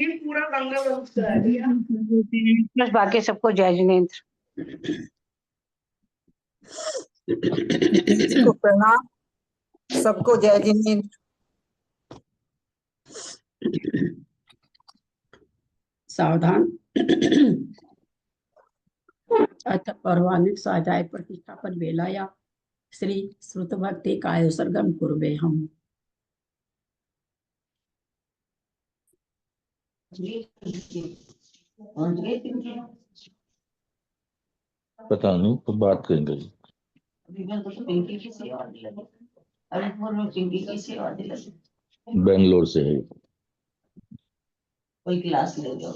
ये पूरा गंगा वंश का है भैया। बस बाकी सबको जय जिनेंद्र। को प्रणाम, सबको जय जिनेंद्र। सावधान। अथ पौर्वाणिक स्वाध्याय प्रतिष्ठापन वेलाया श्री श्रुत भक्ति काय सर्गम कुर्वे हम। पता नहीं तो बात करेंगे। बेंगलोर से है। कोई क्लास ले लो।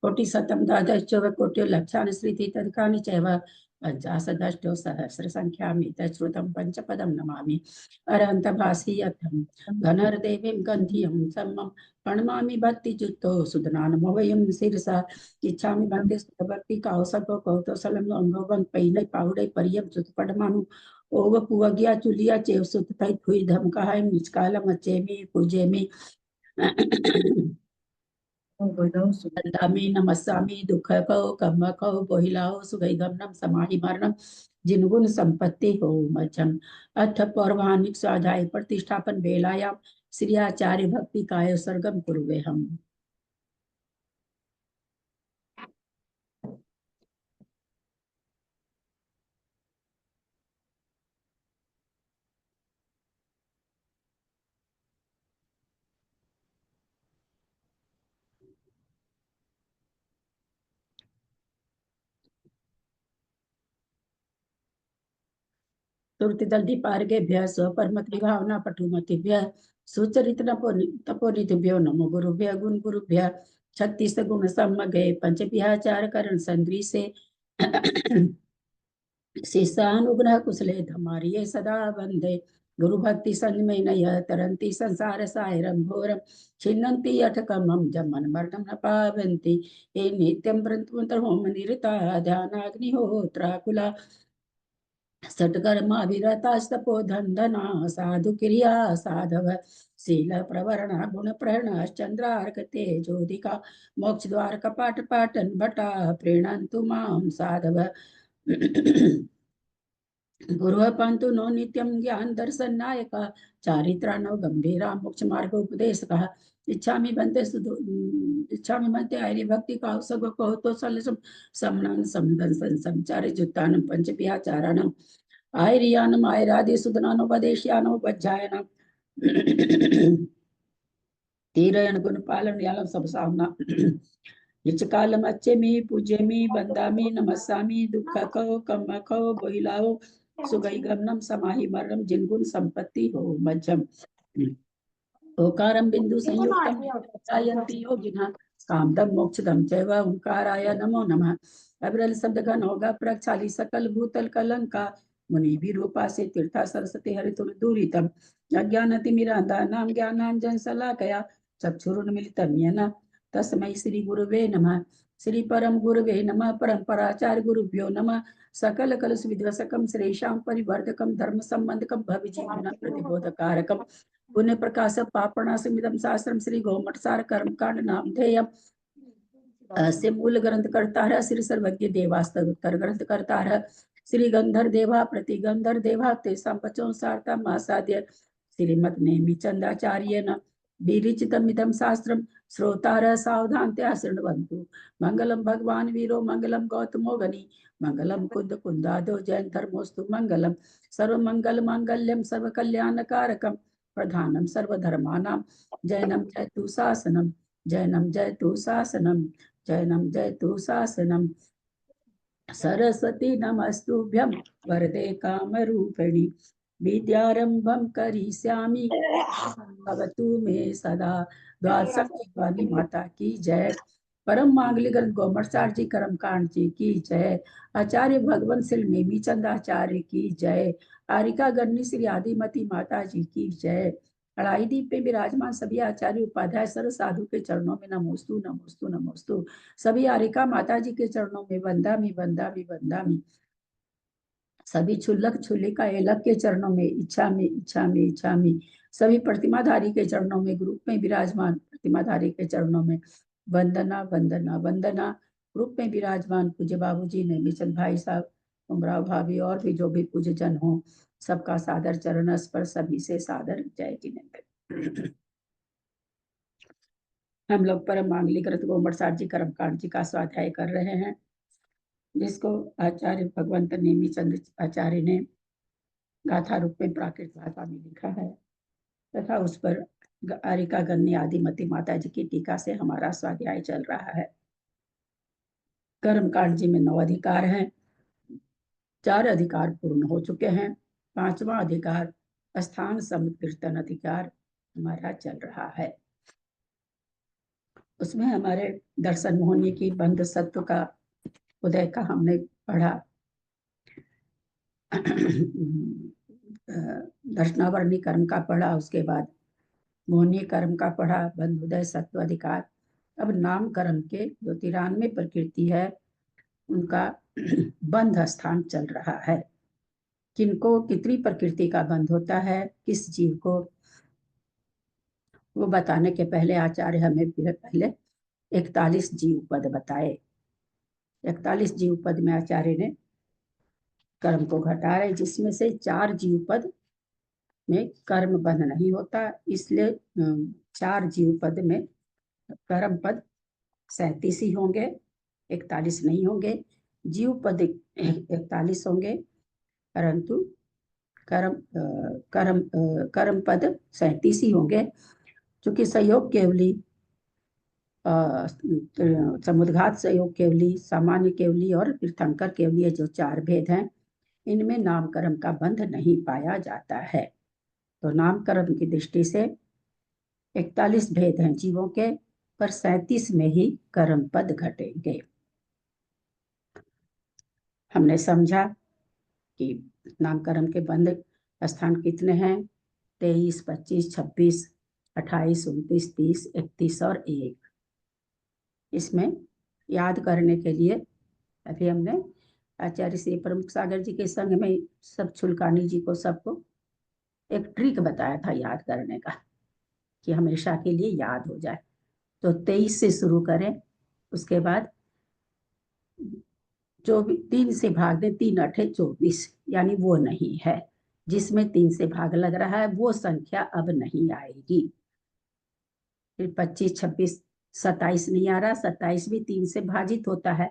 कोटि सतम द्वादश चौव कोटि लक्षानि स्मृति तदकानि चैव पंचाशदष्टौ सहस्र संख्यामि तच्छ्रुतं पंचपदं नमामि अरहन्त भासीयथं घनरदेवीं गन्धियं सम्मं प्रणमामि भक्तियुक्तो सुदनानमवयं शिरसा इच्छामि भक्ति भक्ति कौसको कौतोसलं अंगोगं पैनै पाउडै परियं सुतपडमानु ओव पुवग्या चुलिया चेव सुत तै फुई धमकाय निष्कालम अचेमि पूजेमि नमस्सामि दुख को कम को बोहिलाओ सुगैगमनम समाहि मरणम जिनगुण संपत्ति हो मध्यम। अथ पौर्वाणिक स्वाध्याय प्रतिष्ठापन वेलायाम श्री आचार्य भक्ति काय सर्गम कुर्वे हम। तुर्तिदल्दीपार्गेभ्यः स्वपरमति भावना पटुमतिभ्यः सुचरित तपोनिधिभ्यो नमो गुरुभ्यः गुण गुरुभ्यः 36 गुण सम्मगे पंचविहाचार करण संद्रीसे शिष्यानुग्रह कुशले धमारिये सदा वंदे गुरु भक्ति संयमे नय तरंती संसार सायरम घोरम छिन्नन्ति अठकमं जमन मरणं न पावन्ति हे नित्यं ब्रह्मंत्र होम निरता ध्यानाग्निहोत्राकुला सत्कर्माभिरतास्तपो धन्दना साधु क्रिया साधव शील प्रवरण गुण प्रण चंद्रार्क तेजोदिका मोक्ष द्वार कपाट पाटन भटा प्रीणन्तु मां साधव गुरु पंतु नो नित्यं ज्ञान दर्शन नायक चारित्राणो गंभीरा मोक्ष मार्ग उपदेशकः इच्छामि बनते हरि भक्ति का सब कहो तो सलसम समणं समदंसन संचारि जुत्तानं पंचविहाचाराणं आयरियानम आयरादि सुदनानोपदेश्यानो वज्जायनम तीरयन गुण पालन यालम सब सामना इच कालम अच्छे मी पूज्य मी बंदामी नमस्सामी दुख को कम को बोहिलाओ सुगई गमनम समाहि मरणम जिनगुण संपत्ति हो मध्यम ओकारम बिंदु संयुक्तम जायन्ति योगिनः कामदम मोक्षदम चैव ओंकाराय नमो नमः। अविरल शब्द घन होगा प्रक्षाली सकल भूतल कलंका मुनि भी रूपा से तीर्था सरस्वती हरितुल दूरितम अज्ञानतिमिरांधा नाम ज्ञानांजन सलाकया चक्षुरुन्मिलितं येन तस्मै श्री गुरुवे नमः। श्री परम गुरुवे नमः। परंपराचार्य गुरुभ्यो नमः। सकल कलश विध्वसकम श्रेषां परिवर्धकम धर्म संबंधकम भविजीवन प्रतिबोधकारकम पुण्य प्रकाश पापणासमिदं शास्त्रम श्री गौमठसार कर्मकांड नामधेयम अस्य मूल ग्रंथ करता श्री सर्वज्ञ देवास्तर ग्रंथ करता श्री गंधर देवा प्रति गंधर देवा तेषां पचों सार्ता मासाद्य श्रीमद नेमि चंदाचार्येण विरचितमिदं शास्त्रम श्रोतारः सावधानतया शृण्वन्तु। मंगलम भगवान वीरो मंगलम गौतमो गनि मंगलम कुंद कुंदादो जैन धर्मोस्तु मंगलम सर्वमंगल मांगल्यम सर्वकल्याणकारकम प्रधानम सर्वधर्मानां जैनम जयतु शासनम जैनम जयतु शासनम जैनम जयतु शासनम सरस्वती नमस्तुभ्यं वरदे कामरूपिणि विद्यारंभं करिष्यामि भवतु मे सदा। द्वादशी माता की जय। परम मांगलिक ग्रंथ गौमठसार जी कर्मकांड जी की जय। आचार्य भगवंत श्री नेमी चंदाचार्य की जय। आरिका गणनी श्री आदिमती माता जी की जय। अड़ाई दीप पे विराजमान सभी आचार्य उपाध्याय सर्व साधु के चरणों में नमोस्तु नमोस्तु नमोस्तु। सभी आरिका माता जी के चरणों में वंदामि वंदामि वंदामि। सभी क्षुल्लक क्षुल्लिका एलक के चरणों में इच्छा में इच्छा में इच्छा में, सभी प्रतिमाधारी के चरणों में, ग्रुप में विराजमान प्रतिमाधारी के चरणों में वंदना वंदना वंदना। ग्रुप में विराजमान पूज्य बाबूजी, नेमीचंद भाई साहब, उमराव भाभी और भी जो भी पूज्य जन हो, सबका सादर चरण स्पर्श, सभी से सादर जय जिनेंद्र। हम लोग परम मांगलिक रथ गोमर सार जी कर्मकांड जी का स्वाध्याय कर रहे हैं, जिसको आचार्य भगवंत नेमीचंद आचार्य ने गाथा रूप में प्राकृत भाषा में लिखा है, तथा उस पर आरिका गन्नी आदिमती माता जी की टीका से हमारा स्वाध्याय चल रहा है। कर्मकांड जी में 9 अधिकार हैं, 4 अधिकार पूर्ण हो चुके हैं, 5वां अधिकार स्थान समुद्रतन अधिकार हमारा चल रहा है। उसमें हमारे दर्शन मोहनी की बंध सत्व का उदय का हमने पढ़ा, दर्शनावरणी कर्म का पढ़ा, उसके बाद मोहनी कर्म का पढ़ा, बंध उदय सत्व अधिकार। अब नाम कर्म के जो 93 प्रकृति है उनका बंध स्थान चल रहा है। किनको कितनी प्रकृति का बंध होता है, किस जीव को, वो बताने के पहले आचार्य हमें पहले 41 जीव पद बताए। 41 जीव पद में आचार्य ने कर्म को घटा रहे, जिसमें से 4 जीव पद में कर्म बंध नहीं होता, इसलिए 4 जीव पद में कर्म पद 37 ही होंगे, 41 नहीं होंगे। जीव पद 41 होंगे, परंतु कर्म पद 37 ही होंगे, क्योंकि संयोग केवली, समुद्घात संयोग केवली, सामान्य केवली और तीर्थंकर केवली, ये जो 4 भेद हैं, इनमें नाम कर्म का बंध नहीं पाया जाता है। तो नाम कर्म की दृष्टि से 41 भेद हैं जीवों के, पर 37 में ही कर्म पद घटेंगे। हमने समझा कि नाम कर्म के बंध स्थान कितने हैं, 23, 25, 26, 28, 29, 30, 31 और 1। इसमें याद करने के लिए अभी हमने आचार्य श्री प्रमुख सागर जी के संग में सब छुलकानी जी को सबको एक ट्रिक बताया था याद करने का, कि हमेशा के लिए याद हो जाए। तो 23 से शुरू करें, उसके बाद जो भी 3 से भाग दे, 3 8 24, यानी वो नहीं है। जिसमें 3 से भाग लग रहा है वो संख्या अब नहीं आएगी। फिर 25, 26, 27 नहीं आ रहा, 27 भी 3 से भाजित होता है,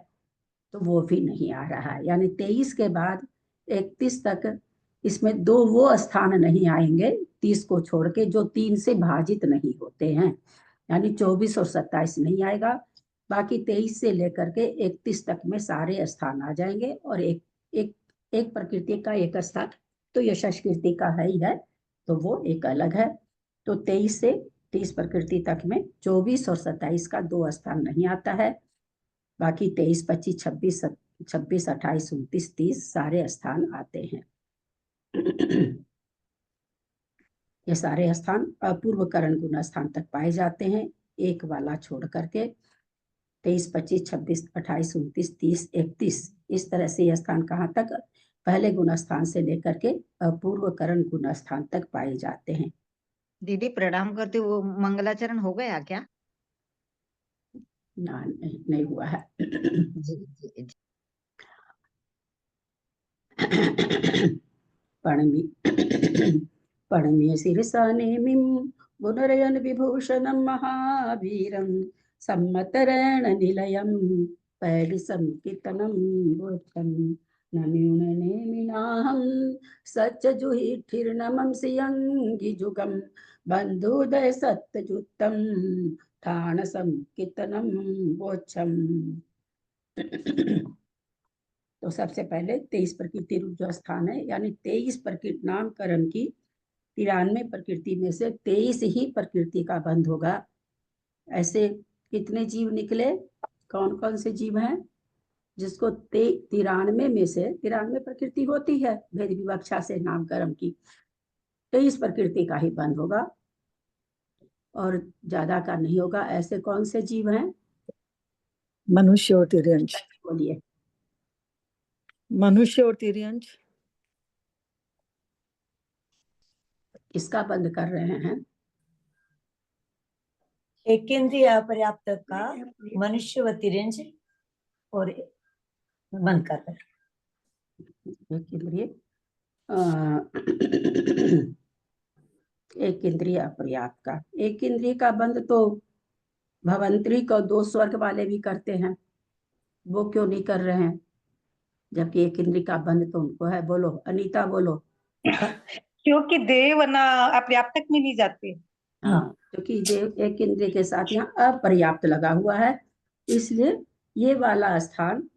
तो वो भी नहीं आ रहा है। यानी 23 के बाद 31 तक इसमें 2 वो स्थान नहीं आएंगे 30 को छोड़ के जो 3 से भाजित नहीं होते हैं, यानी 24 और 27 नहीं आएगा। बाकी 23 से लेकर के 31 तक में सारे स्थान आ जाएंगे, और एक प्रकृति का एक स्थान तो यशस्कृति का है ही है, तो वो एक अलग है। तो 23 से 30 प्रकृति तक में 24 और 27 का 2 स्थान नहीं आता है। बाकी 23, 25, 26, 28, 29, 30 सारे स्थान आते हैं। ये सारे स्थान अपूर्व करण गुण स्थान तक पाए जाते हैं, एक वाला छोड़ करके। 23, 25, 26, 28, 29, 30, 31 इस तरह से यह स्थान कहाँ तक, पहले गुण स्थान से लेकर के अपूर्व करण गुण स्थान तक पाए जाते हैं। दीदी प्रणाम करती हूँ, मंगलाचरण हो गया क्या? ना, नहीं हुआ है। जी जी जी। पणमी शिरसा नेमिं गुणरयन विभूषणं महावीरं सम्मतरेण निलयं पैडिसं कीर्तनं बोधं नम्यूननेमिनाहं सच्चजुहिठिर्नमं सियंगिजुगं बन्धुदय सत्यजुत्तं ठाणसं कीर्तनं बोच्छम्। तो सबसे पहले 23 प्रकृति रूप जो स्थान है, यानी 23 प्रकृति नाम कर्म की 93 प्रकृति में से 23 ही प्रकृति का बंध होगा। ऐसे कितने जीव निकले, कौन कौन से जीव हैं जिसको 93 में से 93 प्रकृति होती है भेद विवक्षा से नाम कर्म की, 23 प्रकृति का ही बंध होगा और ज्यादा का नहीं होगा। ऐसे कौन से जीव हैं? मनुष्य और तिर्यंश। बोलिए। मनुष्य और तिर्यंश। इसका बंद कर रहे हैं। एक इंद्रिय अपर्याप्त का मनुष्य व तिरंज और बंद कर रहे हैं। एक इंद्रिय एक इंद्रिय अपर्याप्त का, एक इंद्रिय का बंद तो भवंतरी को 2 स्वर्ग वाले भी करते हैं, वो क्यों नहीं कर रहे हैं, जबकि एक इंद्रिय का बंद तो उनको है। बोलो अनीता, बोलो। क्योंकि देव ना अपर्याप्तक में नहीं जाते। हाँ, क्योंकि देव एक इंद्रिय के साथ यहाँ अपर्याप्त लगा हुआ है, इसलिए ये वाला स्थान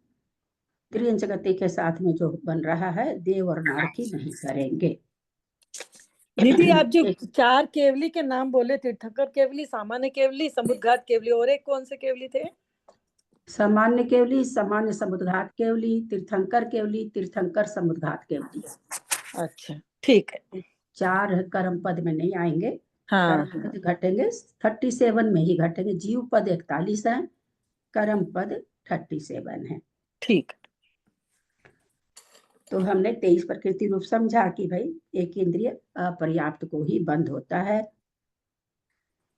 त्रियंच गति के साथ में जो बन रहा है, देव और नारकी नहीं करेंगे। दीदी आप जो 4 केवली के नाम बोले, तीर्थंकर केवली, सामान्य केवली, समुद्घात केवली, और एक कौन से केवली थे? सामान्य केवली, सामान्य समुद्घात केवली, तीर्थंकर केवली, तीर्थंकर समुद्घात केवली। अच्छा ठीक है। 4 कर्म पद में नहीं आएंगे। हाँ कर्म पद घटेंगे 37 में ही घटेंगे। जीव पद 41 है, कर्म पद 37 है। ठीक। तो हमने 23 प्रकृति रूप समझा कि भाई एक इंद्रिय अपर्याप्त को ही बंद होता है।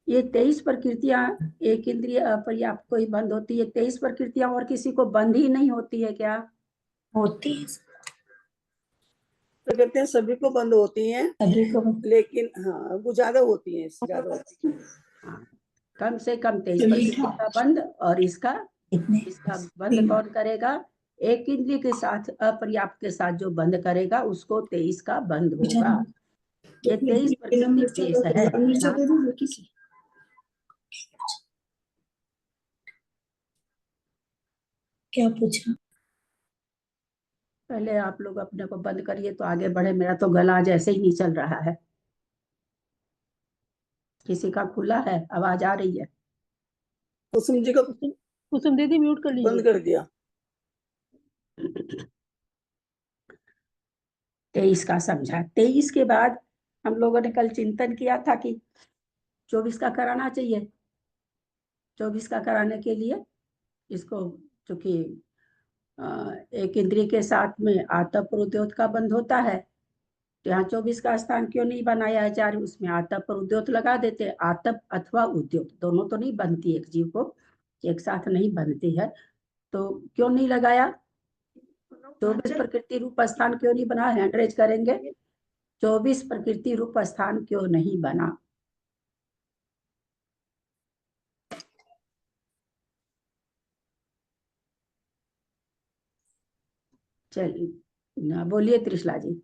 ये 23 प्रकृतियां एक इंद्रिय अपर्याप्त को ही बंद होती है। 23 प्रकृतियां और किसी को बंद ही नहीं होती है क्या? होती है, प्रकृतियां सभी को बंद होती हैं, सभी को लेकिन हाँ वो ज्यादा होती हैं, इससे ज्यादा होती हैं। हाँ, कम से कम 23 प्रकृति का बंद, और इसका बंद कौन करेगा? एक इंद्रिय के साथ अपर्याप्त के साथ जो बंद करेगा उसको 23 का बंद होगा। ये 23 प्रकृति शेष है। क्या पूछा? पहले आप लोग अपने को बंद करिए तो आगे बढ़े। मेरा तो गला आज ऐसे ही नहीं चल रहा है। किसी का खुला है? आवाज आ रही है? कुसुम जी का कुसुम दीदी म्यूट कर बंद लीजिए। कर दिया। 23 का समझा। 23 के बाद हम लोगों ने कल चिंतन किया था कि 24 का कराना चाहिए। 24 का कराने के लिए इसको, चूंकि एक इंद्रिय के साथ में आतप और उद्योत का बंध होता है, तो यहाँ 24 का स्थान क्यों नहीं बनाया आचार्य? उसमें आतप और उद्योत लगा देते। आतप अथवा उद्योत दोनों तो नहीं बनती, एक जीव को एक साथ नहीं बनती है, तो क्यों नहीं लगाया? 24 प्रकृति रूप स्थान क्यों नहीं बना? हैंड रेज करेंगे। 24 प्रकृति रूप स्थान क्यों नहीं बना? चलिए बोलिए त्रिशला जी।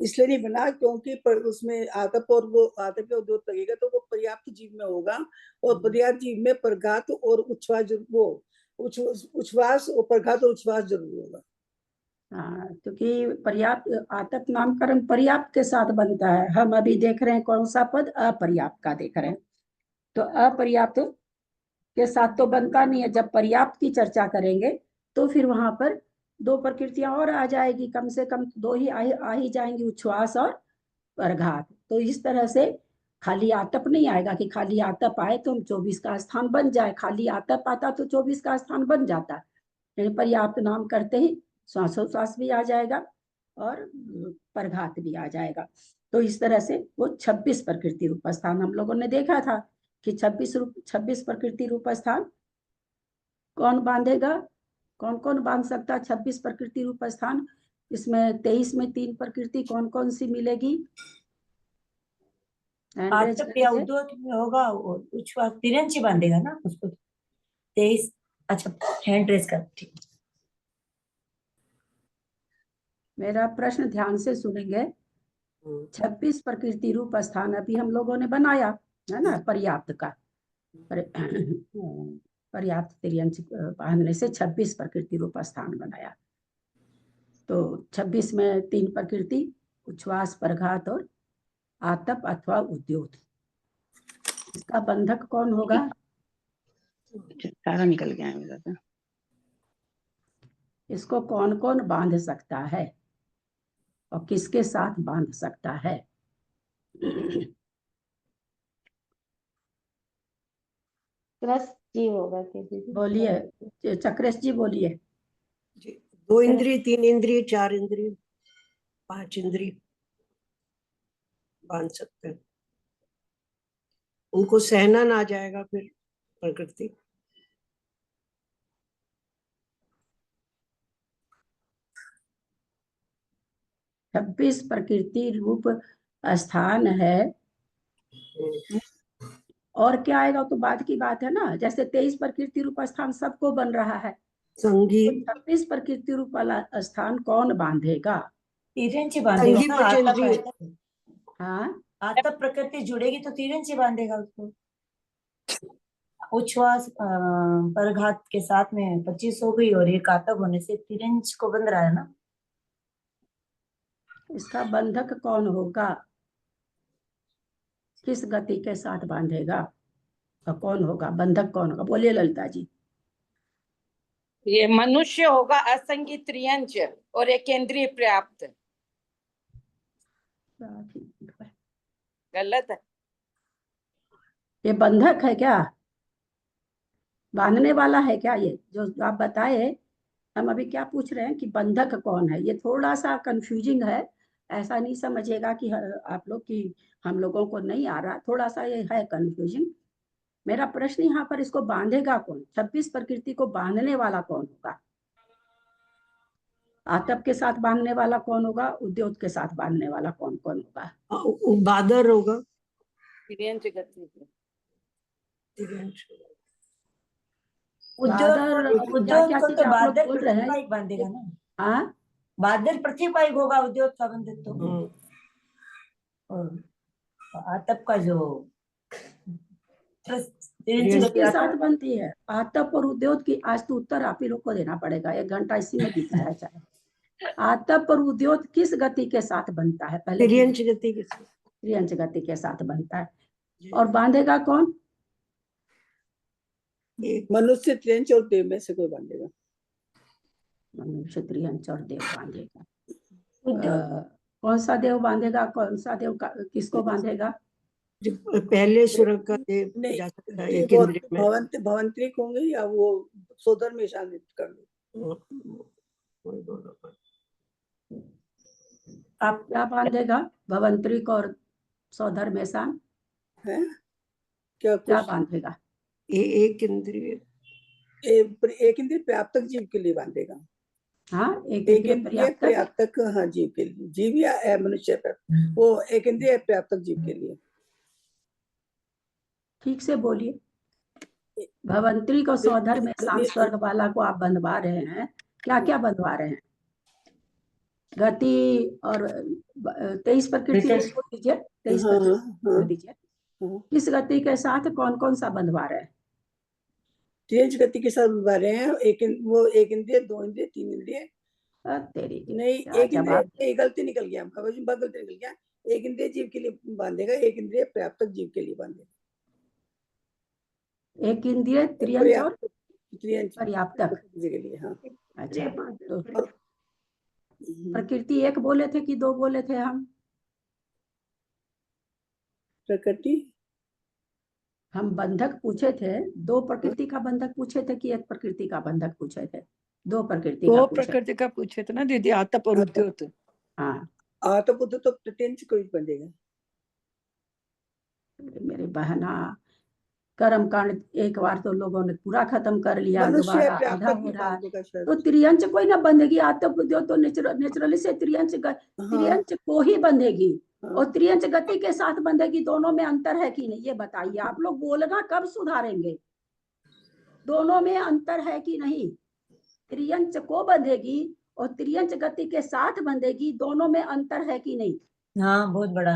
इसलिए नहीं बना क्योंकि उसमें आतप और वो आतप का उद्योग लगेगा तो वो पर्याप्त जीव में होगा, और पर्याप्त जीव में प्रघात और उच्छ्वास, वो उच्छ्वास और प्रघात और उच्छ्वास जरूर होगा। हाँ, क्योंकि पर्याप्त आतप नामकरण पर्याप्त के साथ बनता है। हम अभी देख रहे हैं कौन सा पद? अपर्याप्त का देख रहे हैं। तो अपर्याप्त के साथ तो बनता नहीं है। जब पर्याप्त की चर्चा करेंगे तो फिर वहां पर 2 प्रकृतियां और आ जाएगी, कम से कम 2 ही आ ही जाएंगी, उच्छ्वास और प्रघात। तो इस तरह से खाली आतप नहीं आएगा कि खाली आतप आए तो 24 का स्थान बन जाए। खाली आतप आता तो 24 का स्थान बन जाता, लेकिन पर्याप्त नाम करते ही श्वासोच्छ्वास भी आ जाएगा और प्रघात भी आ जाएगा। तो इस तरह से वो 26 प्रकृति रूप स्थान हम लोगों ने देखा था कि 26 प्रकृति रूप स्थान कौन बांधेगा? कौन कौन बांध सकता? 26 प्रकृति रूप स्थान। इसमें 23 में 3 प्रकृति कौन कौन सी मिलेगी? आतप या उद्योत में होगा, उच्छ्वास तिरंज बांधेगा ना उसको। 23। अच्छा, हैंड रेज कर। ठीक, मेरा प्रश्न ध्यान से सुनेंगे। 26 प्रकृति रूप स्थान अभी हम लोगों ने बनाया है ना, पर्याप्त का। पर्याप्त तिर्यंच बांधने से 26 प्रकृति रूप स्थान बनाया। तो 26 में 3 प्रकृति, उच्छ्वास, प्रघात और आतप अथवा उद्योत। इसका बंधक कौन होगा? सारा निकल गया है मेरा तो। इसको कौन कौन बांध सकता है और किसके साथ बांध सकता है? जी होगा बोलिए चक्रेश जी, बोलिए। 2 इंद्रिय, 3 इंद्रिय, 4 इंद्रिय। 5 इंद्रिय बांध सकते हैं, उनको सहना ना जाएगा फिर प्रकृति। छब्बीस प्रकृति रूप स्थान है, और क्या आएगा तो बाद की बात है ना। जैसे 23 प्रकृति रूप स्थान सबको बन रहा है, संगी 26 प्रकृति रूप वाला स्थान कौन बांधेगा? तिरंची बांधेगा संगी ना, पंच आतप इंद्रिय। है। हाँ, आतप प्रकृति जुड़ेगी तो तिरंची बांधेगा उसको। उच्छ्वास परघात के साथ में 25 हो गई और एक आतप होने से तिरंज को बंध रहा है ना। इसका बंधक कौन होगा? किस गति के साथ बांधेगा और कौन होगा बंधक? कौन होगा? बोलिए ललिता जी। ये मनुष्य होगा, असंगी त्रियंच और एक केंद्रीय पर्याप्त। गलत है? ये बंधक है क्या? बांधने वाला है क्या? ये जो आप बताए, हम अभी क्या पूछ रहे हैं कि बंधक कौन है। ये थोड़ा सा कंफ्यूजिंग है, ऐसा नहीं समझिएगा कि आप लोग की हम लोगों को नहीं आ रहा, थोड़ा सा ये है कंफ्यूजिंग। मेरा प्रश्न यहाँ पर, इसको बांधेगा कौन? 26 प्रकृति को बांधने वाला कौन होगा? आतप के साथ बांधने वाला कौन होगा? उद्योग के साथ बांधने वाला कौन कौन होगा? बादर होगा। तिर्यंच गति पे। उद्योग क्या को चीज तो आप लोग बादल बोल रहे हैं? प्रतिपायक बांधेगा ना। हाँ, बादल प्रतिपायक होगा उद्योग का बंधक तो। और आतप का जो किसके साथ बनती है? आतप और उद्योग की। आज तो उत्तर आप ही लोग को देना पड़ेगा, 1 घंटा इसी में बीत जाए चाहे। आतप और उद्योग किस गति के साथ बनता है? पहले तिर्यंच गति के साथ। त्रियंच गति के साथ बनता है। और बांधेगा कौन? मनुष्य, त्रियंच और देव में से कोई बांधेगा। मनुष्य, त्रियंच और देव बांधेगा। कौन सा देव बांधेगा? कौन सा देव किसको बांधेगा? पहले सुरग का देव नहीं, जा सकता है एक इंद्रिय में। भवंतरिक होंगे या वो सोदर में शामिल कर लो। आप क्या बांधेगा? भवंतरिक और सौधर में शाम है क्या बांधेगा? एक इंद्रिय, एक इंद्रिय पर्याप्तक जीव के लिए बांधेगा। हाँ, एक इंद्रिय पर्याप्तक, हाँ, जीव के लिए, जीव या मनुष्य पर, वो एक इंद्रिय पर्याप्तक जीव के लिए। ठीक से बोलिए। भवंतरिक और सौधर में शाम स्वर्ग वाला को आप बंधवा रहे हैं, क्या क्या बंधवा रहे हैं? गति और 23 प्रकृति को दीजिए, 23 प्रकृति दीजिए। किस गति के साथ कौन कौन सा बंधवा रहे हैं? तेज गति के साथ बंधवा रहे हैं। एक इंद्रिय, 2 इंद्रिय, 3 इंद्रिय। तेरी नहीं, एक इंद्रिय, गलती निकल गया, गलती निकल गया। एक इंद्रिय जीव के लिए बांधेगा, एक इंद्रिय पर्याप्तक जीव के लिए बांधेगा। एक इंद्रिय त्रियंच और पर्याप्तक के लिए। हाँ, अच्छा। तो प्रकृति एक बोले थे कि 2 बोले थे हम? प्रकृति हम बंधक पूछे थे, 2 प्रकृति का बंधक पूछे थे कि 1 प्रकृति का बंधक पूछे थे? 2 प्रकृति का पूछे थे ना दीदी, आतप और उद्योग। हाँ, आतप उद्योग तो प्रत्यंच कोई बंधेगा। मेरी बहना, कर्म कांड एक बार तो लोगों ने पूरा खत्म कर लिया, दोबारा आधा हो रहा है। तो त्रियंच कोई ना बंधेगी। आतप उद्योग तो नेचुरली से त्रियंच को ही बंधेगी और त्रियंच गति के साथ बंधेगी। दोनों में अंतर है कि नहीं, ये बताइए। आप लोग बोलना कब सुधारेंगे? दोनों में अंतर है कि नहीं? त्रियंच को बंधेगी और त्रियंच गति के साथ बंधेगी, दोनों में अंतर है कि नहीं? हाँ, बहुत बड़ा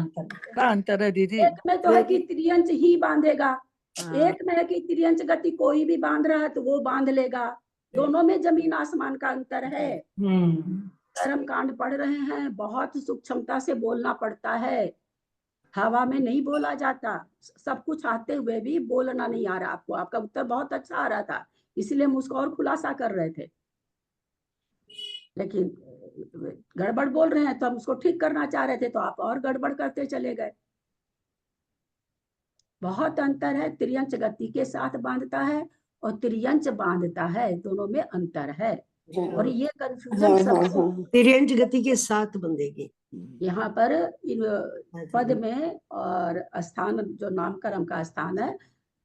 अंतर है दीदी। एक में तो है कि त्रियंच ही बांधेगा, एक में है कि त्रियंच गति कोई भी बांध रहा है तो वो बांध लेगा। दोनों में जमीन आसमान का अंतर है। कर्म कांड पढ़ रहे हैं, बहुत सूक्ष्मता से बोलना पड़ता है। हवा में नहीं बोला जाता। सब कुछ आते हुए भी बोलना नहीं आ रहा आपको। आपका उत्तर बहुत अच्छा आ रहा था, इसलिए हम उसको और खुलासा कर रहे थे, लेकिन गड़बड़ बोल रहे हैं तो हम उसको ठीक करना चाह रहे थे, तो आप और गड़बड़ करते चले गए। बहुत अंतर है। त्रियंच गति के साथ बांधता है और त्रियंच बांधता है, दोनों में अंतर है। और ये हाँ कंफ्यूजन हाँ सबको हाँ तिर्यंच गति के साथ बंधेगी। यहाँ पर इन पद में और स्थान जो नामकरण का स्थान है,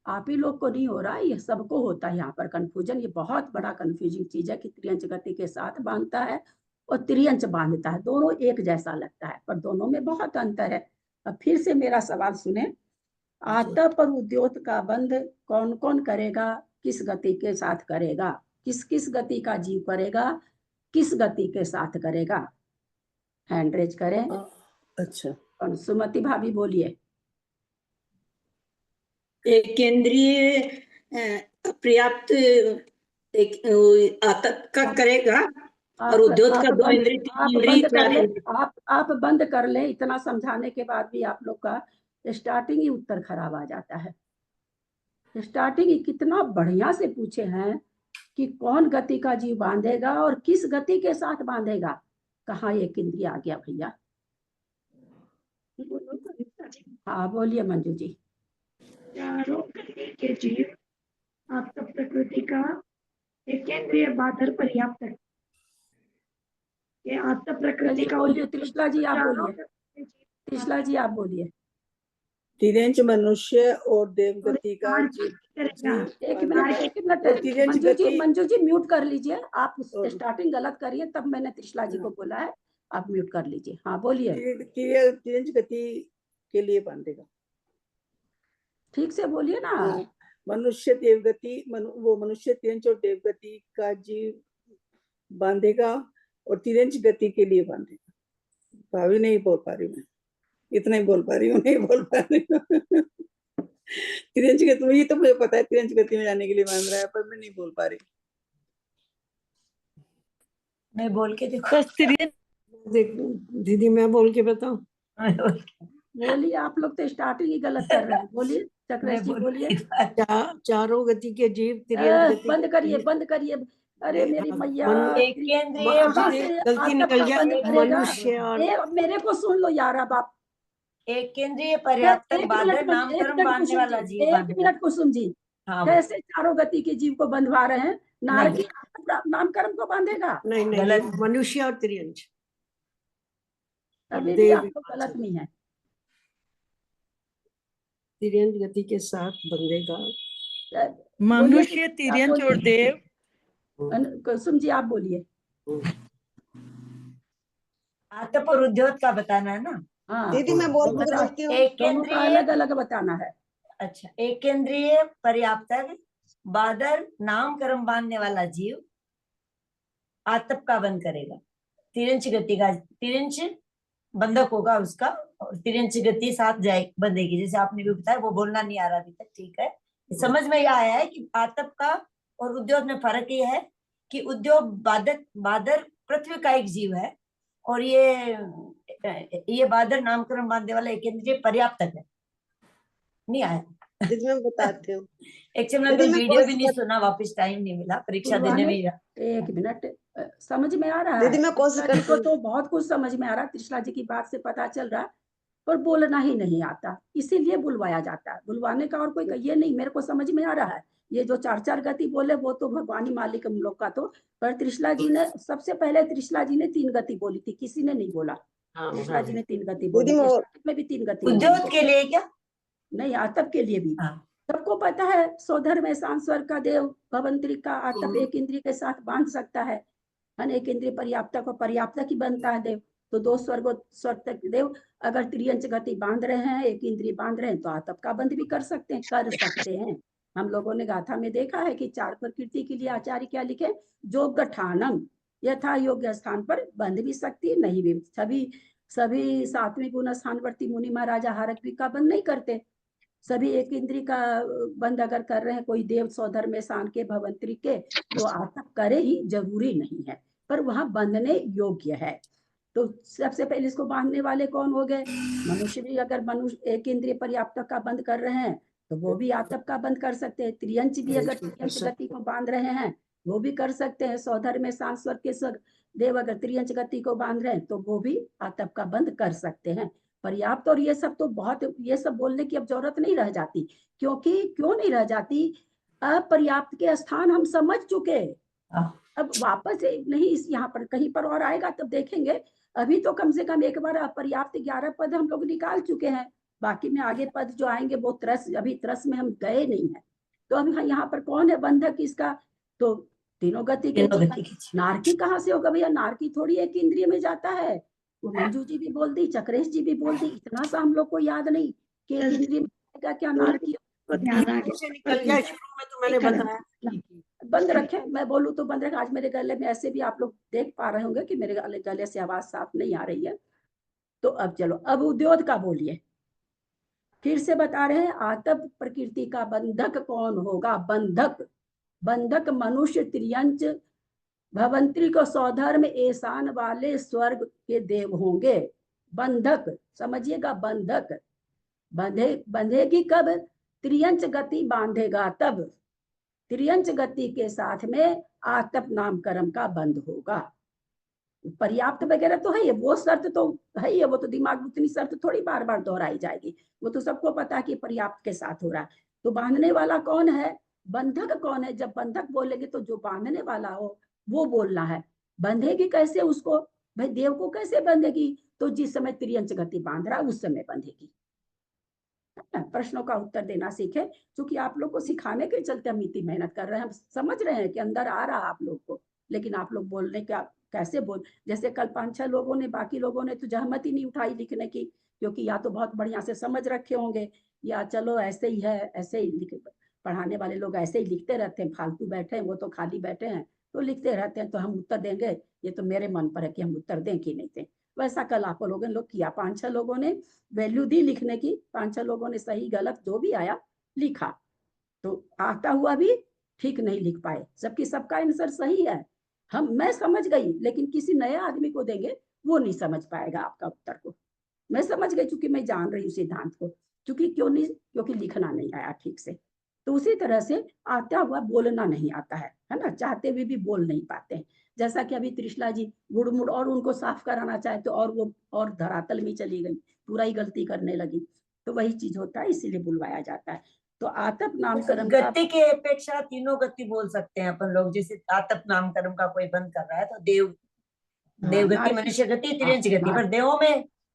आप ही लोग को नहीं हो रहा, ये सबको होता है यहाँ पर कंफ्यूजन। ये बहुत बड़ा कंफ्यूजिंग चीज है कि त्रियंच गति के साथ बांधता है और त्रियंच बांधता है, दोनों एक जैसा लगता है पर दोनों में बहुत अंतर है। अब फिर से मेरा सवाल सुने, आतप और उद्योत का बंध कौन कौन करेगा, किस गति के साथ करेगा, किस किस गति का जीव करेगा, किस गति के साथ करेगा? हैंड रेज करें। अच्छा। और सुमति भाभी बोलिए। एक केंद्रीय पर्याप्त एक आतप का करेगा और उद्योग का दो इंद्रिय तीन इंद्रिय चार इंद्रिय। आप बंद कर ले, इतना समझाने के बाद भी आप लोग का स्टार्टिंग ही उत्तर खराब आ जाता है। स्टार्टिंग ही कितना बढ़िया से पूछे हैं कि कौन गति का जीव बांधेगा और किस गति के साथ बांधेगा। कहाँ एक इंद्रिय आ गया भैया? हाँ बोलिए मंजू जी। चारों गति के जीव आत्म प्रकृति का एकेंद्रीय बाधर पर्याप्त है। ये आत्म प्रकृति का बोलिए त्रिशला जी, आप बोलिए। त्रिशला जी आप बोलिए। तिर्यंच मनुष्य और देवगति का एक मिनट मंजू जी म्यूट कर लीजिए। आप स्टार्टिंग गलत करिए, तब मैंने त्रिशला जी को बोला है, आप म्यूट कर लीजिए। हाँ बोलिए। तिर्यंच गति के लिए बांधेगा। ठीक से बोलिए ना। मनुष्य देवगति वो मनुष्य तिर्यंच और देवगति का जीव बांधेगा और तिर्यंच गति के लिए बांधेगा। भाभी नहीं बोल पा रही, मैं इतना ही बोल पा रही हूँ, नहीं बोल पा रही हूँ। तिर्यंच गति मुझे तो मुझे पता है तिर्यंच गति में जाने के लिए बांध रहा है, पर मैं नहीं बोल पा रही। मैं बोल के देखो। दीदी मैं बोल के बताऊं? बोलिए, आप लोग तो स्टार्टिंग ही गलत कर रहे हैं। बोलिए चक्रेश जी बोलिए। चारों गति के जीव बंद करिए, बंद करिए। अरे मेरी मैया, गलती निकल गया। मनुष्य और मेरे को सुन लो यार। अब आप एक केंद्रीय पर्याप्त बाधर नामकरण बांधने वाला जीव। एक मिनट कुसुम जी, कैसे चारों गति के जीव को बंधवा रहे हैं? नारकी नामकरण को बांधेगा? नहीं नहीं, मनुष्य और तिर्यंच अभी भी आपको गलत नहीं है। तिर्यंच गति के साथ बंधेगा मनुष्य, तिर्यंच और देव। कुसुम जी आप बोलिए। आतप और उद्योग का बताना है ना? हाँ दीदी मैं बोल सकती हूँ। एक केंद्रीय अलग अलग बताना है। अच्छा, एक केंद्रीय पर्याप्त बाधर नामकरण बांधने वाला जीव आतप का बंध करेगा। तिर्यंच गति का तिर्यंच बंधक होगा उसका, और तिर्यंच गति साथ जाए बंधेगी। जैसे आपने भी बताया, वो बोलना नहीं आ रहा अभी तक, ठीक है। समझ में यह आया है कि आतप का और उद्योग में फर्क ये है कि उद्योग बाधर पृथ्वी का एक जीव है और ये बाधर नामकरण बांधने वाला एक केंद्रीय पर्याप्त है। नहीं आया? दीदी मैं बताती हूँ। एक्चुअली मैं वीडियो भी नहीं सुना, वापस टाइम नहीं मिला परीक्षा देने में। एक मिनट, समझ में आ रहा है? दीदी मैं कोशिश करती को तो बहुत कुछ समझ में आ रहा है, त्रिशला जी की बात से पता चल रहा है, पर बोलना ही नहीं आता, इसीलिए बुलवाया जाता है। बुलवाने का और कोई ये नहीं, मेरे को समझ में आ रहा है। ये जो चार चार गति बोले वो तो भगवानी मालिक हम लोग का, तो पर त्रिशला जी ने सबसे पहले त्रिशला जी ने 3 गति बोली थी, किसी ने नहीं बोला। त्रिशला जी ने 3 गति बोली, में भी 3 गति। उद्योग के लिए क्या? नहीं, आतप के लिए भी। सबको पता है स्वधर्म में सांस्वर का देव भवंतरी का आतप एक इंद्रिय के साथ बांध सकता है। एक इंद्रिय पर्याप्त को पर्याप्त ही बनता है देव। तो 2 स्वर्ग देव अगर त्रियंच गति बांध रहे हैं, एक इंद्रिय बांध रहे हैं, तो आतप का बंध भी कर सकते हैं। हम लोगों ने गाथा में देखा है कि 4 प्रकृति के लिए आचार्य क्या लिखे, योगठानम, यथा योग्य स्थान पर बंध भी सकती है, नहीं भी। सभी 7वें गुण स्थानवर्ती मुनि महाराजा हारक का बंध नहीं करते। सभी एक इंद्रिय का बंद अगर कर रहे हैं कोई देव स्वधर्म में शान के भवंतरी के, तो आतप करे ही, जरूरी नहीं है, पर वहां बंधने योग्य है। तो सबसे पहले इसको बांधने वाले कौन हो गए? मनुष्य भी अगर मनुष्य एक इंद्रिय पर्याप्त का बंद कर रहे हैं तो वो भी आतप का बंद कर सकते हैं। त्रियंच भी अगर त्रियंच गति को बांध रहे हैं वो भी कर सकते हैं। स्वधर्म में सांस्वर के देव अगर त्रियंच गति को बांध रहे हैं तो वो भी आतप का बंद कर सकते हैं। पर्याप्त और ये सब तो बहुत, ये सब बोलने की अब जरूरत नहीं रह जाती, क्योंकि क्यों नहीं रह जाती? अपर्याप्त के स्थान हम समझ चुके। अब वापस नहीं इस यहाँ पर कहीं पर और आएगा तब देखेंगे। अभी तो कम से कम एक बार अपर्याप्त 11 पद हम लोग निकाल चुके हैं, बाकी में आगे पद जो आएंगे वो त्रस, अभी त्रस में हम गए नहीं है। तो अभी यहाँ पर कौन है बंधक इसका? तो तीनों गति के जीव। नारकी कहाँ से होगा भैया? नारकी थोड़ी एक इंद्रिय में जाता है। वो मंजू जी भी बोल दी, चक्रेश जी भी बोल दी, इतना सा हम लोग को याद नहीं कि एक इंद्रिय में जाएगा क्या नारकी। तो ध्यान आ से निकल गया, शुरू में तो मैंने बताया। बंद रखे, मैं बोलूं तो बंद रखे। आज मेरे गले में ऐसे भी आप लोग देख पा रहे होंगे कि मेरे गले से आवाज साफ नहीं आ रही है। तो अब चलो, अब उद्योग का बोलिए। फिर से बता रहे हैं, आतप प्रकृति का बंधक कौन होगा? बंधक, बंधक मनुष्य त्रियंच भवंत्री को सौधर्म एसान वाले स्वर्ग के देव होंगे। बंधक समझिएगा, बंधक बंधेगी कब? त्रियंच गति बांधेगा तब। त्रियंच गति के साथ में आतप नाम कर्म का बंध होगा। पर्याप्त वगैरह तो है, वो शर्त तो है ही, वो तो दिमाग में उतनी शर्त थोड़ी बार बार दोहराई जाएगी, वो तो सबको पता है कि पर्याप्त के साथ हो रहा है। तो बांधने वाला कौन है? बंधक कौन है? जब बंधक बोलेंगे तो जो बांधने वाला हो वो बोलना है। बंधेगी कैसे उसको? भाई देव को कैसे बंधेगी? तो जिस समय त्रियंच गति बांध रहा है उस समय बंधेगी। प्रश्नों का उत्तर देना सीखे, क्योंकि आप लोग को सिखाने के चलते हम इतनी मेहनत कर रहे हैं। हम समझ रहे हैं कि अंदर आ रहा आप लोग को, लेकिन आप लोग बोलने का कैसे बोल, जैसे कल 5-6 लोगों ने, बाकी लोगों ने तो जहमत ही नहीं उठाई लिखने की, क्योंकि या तो बहुत बढ़िया से समझ रखे होंगे या चलो ऐसे ही है, ऐसे ही लिख, पढ़ाने वाले लोग ऐसे ही लिखते रहते हैं, फालतू बैठे हैं, वो तो खाली बैठे हैं तो लिखते रहते हैं, तो हम उत्तर देंगे, ये तो मेरे मन पर है कि हम उत्तर दें कि नहीं दें। वैसा कल आप लोगों ने किया, 5-6 लोगों ने वैल्यू दी लिखने की, 5-6 लोगों ने सही गलत जो भी आया लिखा, तो आता हुआ भी ठीक नहीं लिख पाए, जबकि सबका आंसर सही है। मैं समझ गई, लेकिन किसी नए आदमी को देंगे वो नहीं समझ पाएगा आपका उत्तर को। मैं समझ गई क्योंकि मैं जान रही हूँ सिद्धांत को, क्योंकि लिखना नहीं आया ठीक से। तो उसी तरह से आता हुआ बोलना नहीं आता है ना, चाहते हुए भी बोल नहीं पाते हैं। जैसा कि अभी त्रिशला जी गुड़मुड़ और उनको साफ कराना चाहे तो और वो और धरातल में चली गई, पूरा ही गलती करने लगी, तो वही चीज होता है, इसीलिए बुलवाया जाता है। तो आतप नामकरण गति के अपेक्षा तीनों गति बोल सकते हैं अपन लोग। जैसे आतप नामकरण का कोई बंद कर रहा है तो देव गति, मनुष्य गति, त्रियंच गति, पर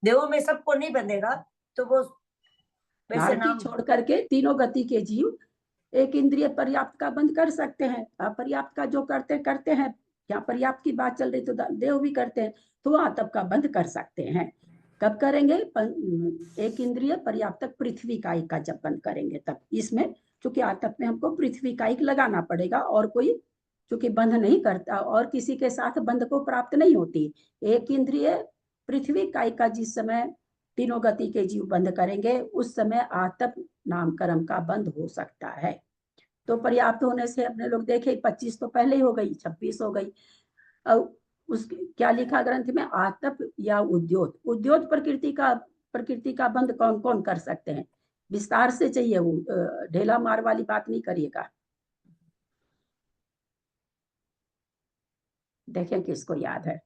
देवों में सबको नहीं बंधेगा, तो वो वैसे नाम छोड़ करके तीनों गति के जीव एक इंद्रिय पर्याप्त का बंद कर सकते हैं। अपर्याप्त का जो करते हैं, यहाँ पर्याप्त की बात चल रही तो देव भी करते हैं, तो आतप का बंद कर सकते हैं। कब करेंगे? एक इंद्रिय पर्याप्त पृथ्वी कायिक का जब बंद करेंगे तब। इसमें चूंकि आतप में हमको पृथ्वी कायिक लगाना पड़ेगा, और कोई चूंकि बंध नहीं करता और किसी के साथ बंध को प्राप्त नहीं होती। एक इंद्रिय पृथ्वी कायिक का जिस समय तीनों गति के जीव बंद करेंगे उस समय आतप नाम कर्म का बंद हो सकता है। तो पर्याप्त होने से अपने लोग देखे 25 तो पहले ही हो गई, 26 हो गई। अब उसके क्या लिखा ग्रंथ में? आतप या उद्योत। उद्योत प्रकृति का बंद कौन कौन कर सकते हैं? विस्तार से चाहिए, वो ढेला मार वाली बात नहीं करिएगा। देखें किसको याद है।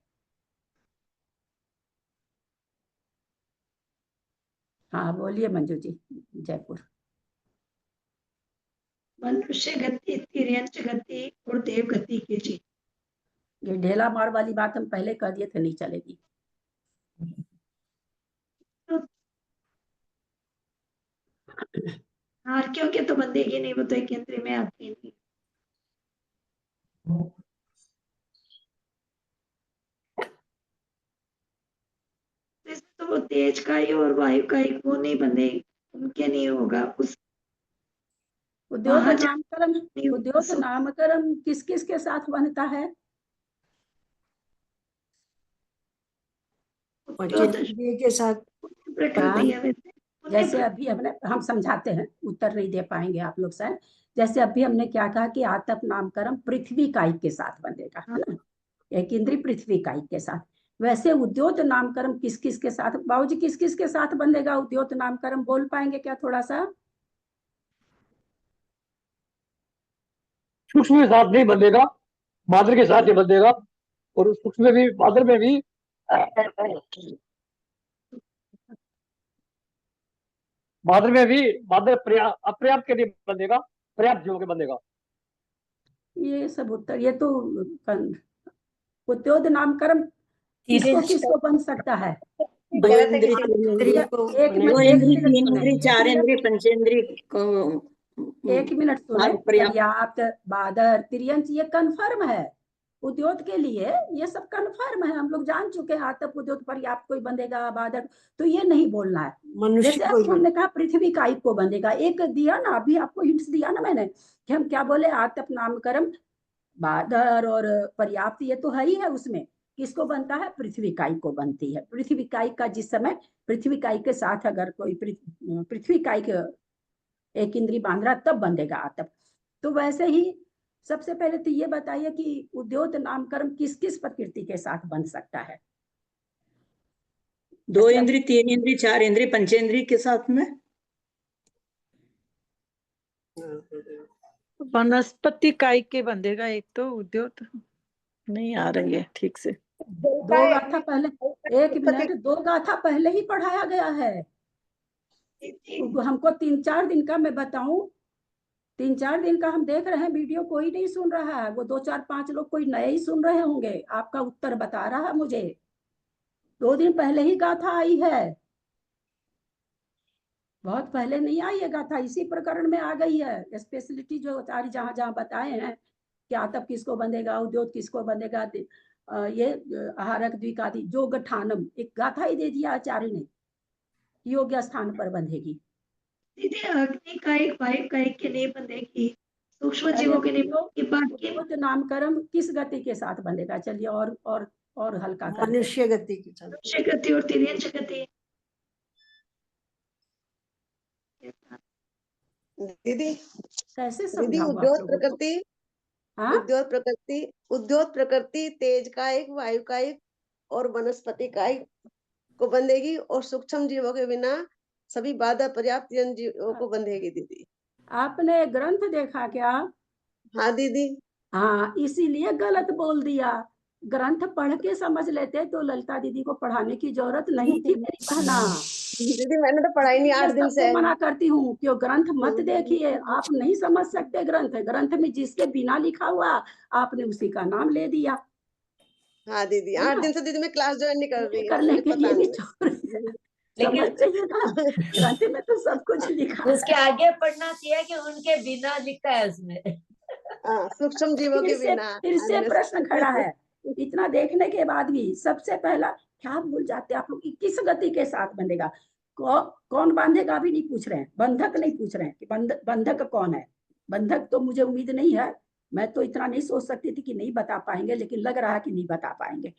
हाँ बोलिए मंजू जी, जयपुर। मनुष्य गति, तिर्यंच गति और देव गति के जीव। ये ढेला मार वाली बात हम पहले कर दिए थे, नहीं चलेगी। हाँ, क्योंकि तो बंदेगी नहीं, वो तो एक यंत्र में आती नहीं। तो वो तेज का ही और वायु का ही, वो नहीं बंधे, उनके नहीं होगा। उस उद्योग नामकरण किस किस के साथ बनता है? के साथ प्रकृति है। जैसे अभी हम समझाते हैं, उत्तर नहीं दे पाएंगे आप लोग शायद। जैसे अभी हमने क्या कहा कि आतप नामकरण पृथ्वी कायिक के साथ बंधेगा, है ना, एक इंद्रिय पृथ्वी कायिक के साथ। वैसे उद्योत नामकरण किस किस के साथ, बाबूजी किस किस के साथ बंधेगा उद्योत नामकरण? बोल पाएंगे क्या थोड़ा सा? सूक्ष्म के साथ नहीं बंधेगा, बादल के साथ ही बंधेगा। और सूक्ष्म में भी, बादल में भी बादल अपर्याप्त के लिए बंधेगा, पर्याप्त जीवों के बंधेगा। ये सब उत्तर, ये तो उद्योत नाम कर्म किसको किसको बन सकता है? दो इंद्री तीन इंद्री एक दो मिनट, इंद्री एक तीन मिनट इंद्री चार इंद्री पंचेंद्री को एक मिनट सुने। पर्याप्त पर्याप्त, बादर, तिर्यंच ये कन्फर्म है उद्योत के लिए, ये सब कन्फर्म है, हम लोग जान चुके हैं। आतप, उद्योत, पर्याप्त कोई बंधेगा, बादर, तो ये नहीं बोलना है। मनुष्य जैसे कोई हमने कहा पृथ्वी काई को बंधेगा, एक दिया ना अभी आपको हिंट्स दिया ना मैंने कि हम क्या बोले, आतप, नामकर्म, बादर और पर्याप्त, ये तो है ही है। उसमें किसको बनता है? पृथ्वी काई को बनती है। पृथ्वी काई का जिस समय पृथ्वी काई के साथ अगर कोई पृथ्वी काई के एक इंद्री बांध रहा तब बंधेगा आतप। तो वैसे ही सबसे पहले तो ये बताइए कि उद्योत नामकर्म किस किस प्रकृति के साथ बन सकता है? दो इंद्री तीन इंद्री चार इंद्री पंचेंद्री के साथ में वनस्पति काई के बंधेगा एक तो, उद्योत नहीं आ रही है ठीक से। दो गाथा पहले, एक मिनट, दो गाथा पहले ही पढ़ाया गया है हमको। 3-4 दिन का मैं बताऊं, 3-4 दिन का हम देख रहे हैं वीडियो, कोई नहीं सुन रहा है। वो 2-4-5 लोग कोई नए ही सुन रहे होंगे। आपका उत्तर बता रहा है मुझे, 2 दिन पहले ही गाथा आई है, बहुत पहले नहीं आई है गाथा, इसी प्रकरण में आ गई है। स्पेशलिटी जो आचार्य जहां जहां बताए हैं कि आतप किसको बंधेगा, उद्योत किसको बंधेगा, ये आहारक द्विकादि जो गठानम, एक गाथा ही दे दिया आचार्य ने, योग्य स्थान पर बंधेगी। दीदी अग्नि कायिक वायु कायिक के नहीं बंधेगी, सूक्ष्म जीवों के नहीं, बाकी उद्योत नामकर्म किस गति के साथ बंधेगा? चलिए और हल्का कर, मनुष्य गति के साथ, मनुष्य गति और तिर्यंच गति। दीदी कैसे दीदी समझाऊं आप लोगों को? उद्योत प्रकृति तेज कायिक वायु कायिक और वनस्पति कायिक को बंधेगी और सूक्ष्म जीवों के बिना सभी बाधा पर्याप्त जीवों को बंधेगी। दीदी आपने ग्रंथ देखा क्या? हाँ दीदी। हाँ, इसीलिए गलत बोल दिया। ग्रंथ पढ़ के समझ लेते तो ललिता दीदी को पढ़ाने की जरूरत नहीं थी मेरी बहना। दीदी मैंने तो पढ़ाई नहीं 8 दिन से। मना करती हूँ कि ग्रंथ मत देखिए, आप नहीं समझ सकते ग्रंथ। ग्रंथ में जिसके बिना लिखा हुआ आपने उसी का नाम ले दिया। हाँ दीदी, 8 दिन से दीदी मैं क्लास ज्वाइन नहीं कर रही, करने के लिए भी छोड़ लेकिन ग्रंथ में तो सब कुछ लिखा उसके आगे पढ़ना चाहिए कि उनके बिना लिखा है उसमें। सूक्ष्म जीवों के बिना। फिर से प्रश्न खड़ा है, इतना देखने के बाद भी सबसे पहला क्या भूल जाते आप लोग, किस गति के साथ बंधेगा? कौन बांधेगा अभी नहीं पूछ रहे हैं, बंधक नहीं पूछ रहे हैं कि बंधक कौन है। बंधक तो मुझे उम्मीद नहीं है, मैं तो इतना नहीं सोच सकती थी कि नहीं बता पाएंगे, लेकिन लग रहा है कि नहीं बता पाएंगे।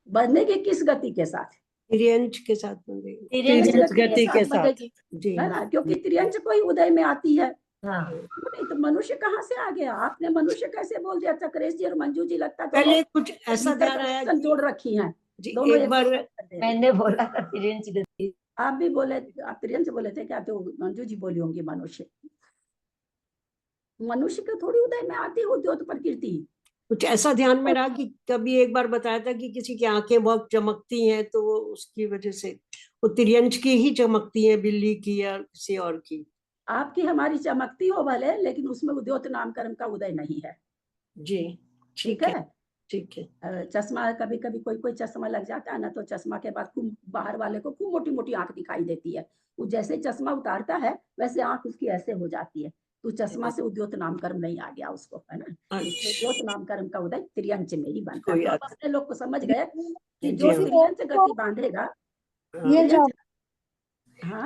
बंधेगी किस गति के साथ? तिर्यंच के साथ बंधेगी, तिर्यंच गति के साथ जी, है ना, क्योंकि तिर्यंच कोई उदय में आती है। हाँ। नहीं तो मनुष्य कहाँ से आ गया? आपने मनुष्य कैसे बोल दिया? चक्रेश जी और मंजू जी लगता है पहले कुछ ऐसा ध्यान आया, जोड़ रखी हैं दोनों। एक बार मैंने बोला था तिर्यंच गति, आप भी बोले, आप तिर्यंच बोले थे क्या? तो मंजू जी बोली होंगी मनुष्य। मनुष्य को थोड़ी उदय में आती है उद्योत प्रकृति। कुछ ऐसा ध्यान में रहा कि कभी एक बार बताया था कि किसी की आंखें बहुत चमकती हैं, तो वो उसकी वजह से वो तिर्यंच की ही चमकती हैं, बिल्ली की या किसी और की। आपकी हमारी चमकती हो भले, लेकिन उसमें उद्योत नामकर्म का उदय नहीं है। जी ठीक है, ठीक है। चश्मा कभी कभी कोई चश्मा लग जाता है ना, तो चश्मा के बाद खूब बाहर वाले को खूब मोटी मोटी आंख दिखाई देती है। वो जैसे चश्मा उतारता है वैसे आंख उसकी ऐसे हो जाती है। तो चश्मा से उद्योत नामकर्म नहीं आ गया उसको, है ना। उद्योत नामकर्म का उदय तिर्यंच में ही बनता है। तो अपने लोग को समझ गए कि जो तिर्यंच गति बांधेगा,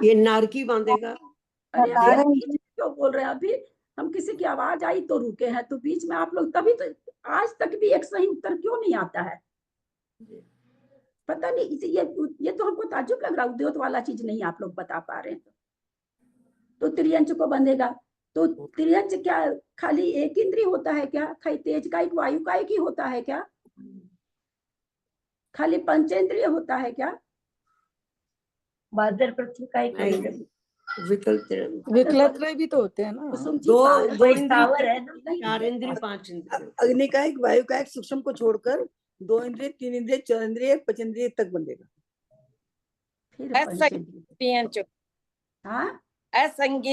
ये नारकी बांधेगा। अरे क्यों बोल रहे हैं? अभी हम किसी की आवाज आई तो रुके हैं, तो बीच में आप लोग, तभी तो आज तक भी एक सही उत्तर क्यों नहीं आता है? पता नहीं, ये तो हमको ताज्जुब लग रहा है, उद्योत वाला चीज नहीं आप लोग बता पा रहे हैं। तो तिर्यंच को बंधेगा, तो तिर्यंच क्या खाली एक इंद्रिय होता है क्या? खाली तेज कायिक वायु कायिक ही होता है क्या? खाली पंचेंद्रिय होता है क्या? बादर पृथ्वी कायिक विकलत्रय भी तो होते हैं ना। दो स्थावर है ना, 4 इंद्रिय 5 इंद्रिय। अग्नि कायिक वायु कायिक सूक्ष्म को छोड़कर 2 इंद्रिय 3 इंद्रिय 4 इंद्रिय 5 इंद्रिय तक बंधेगा। असंगी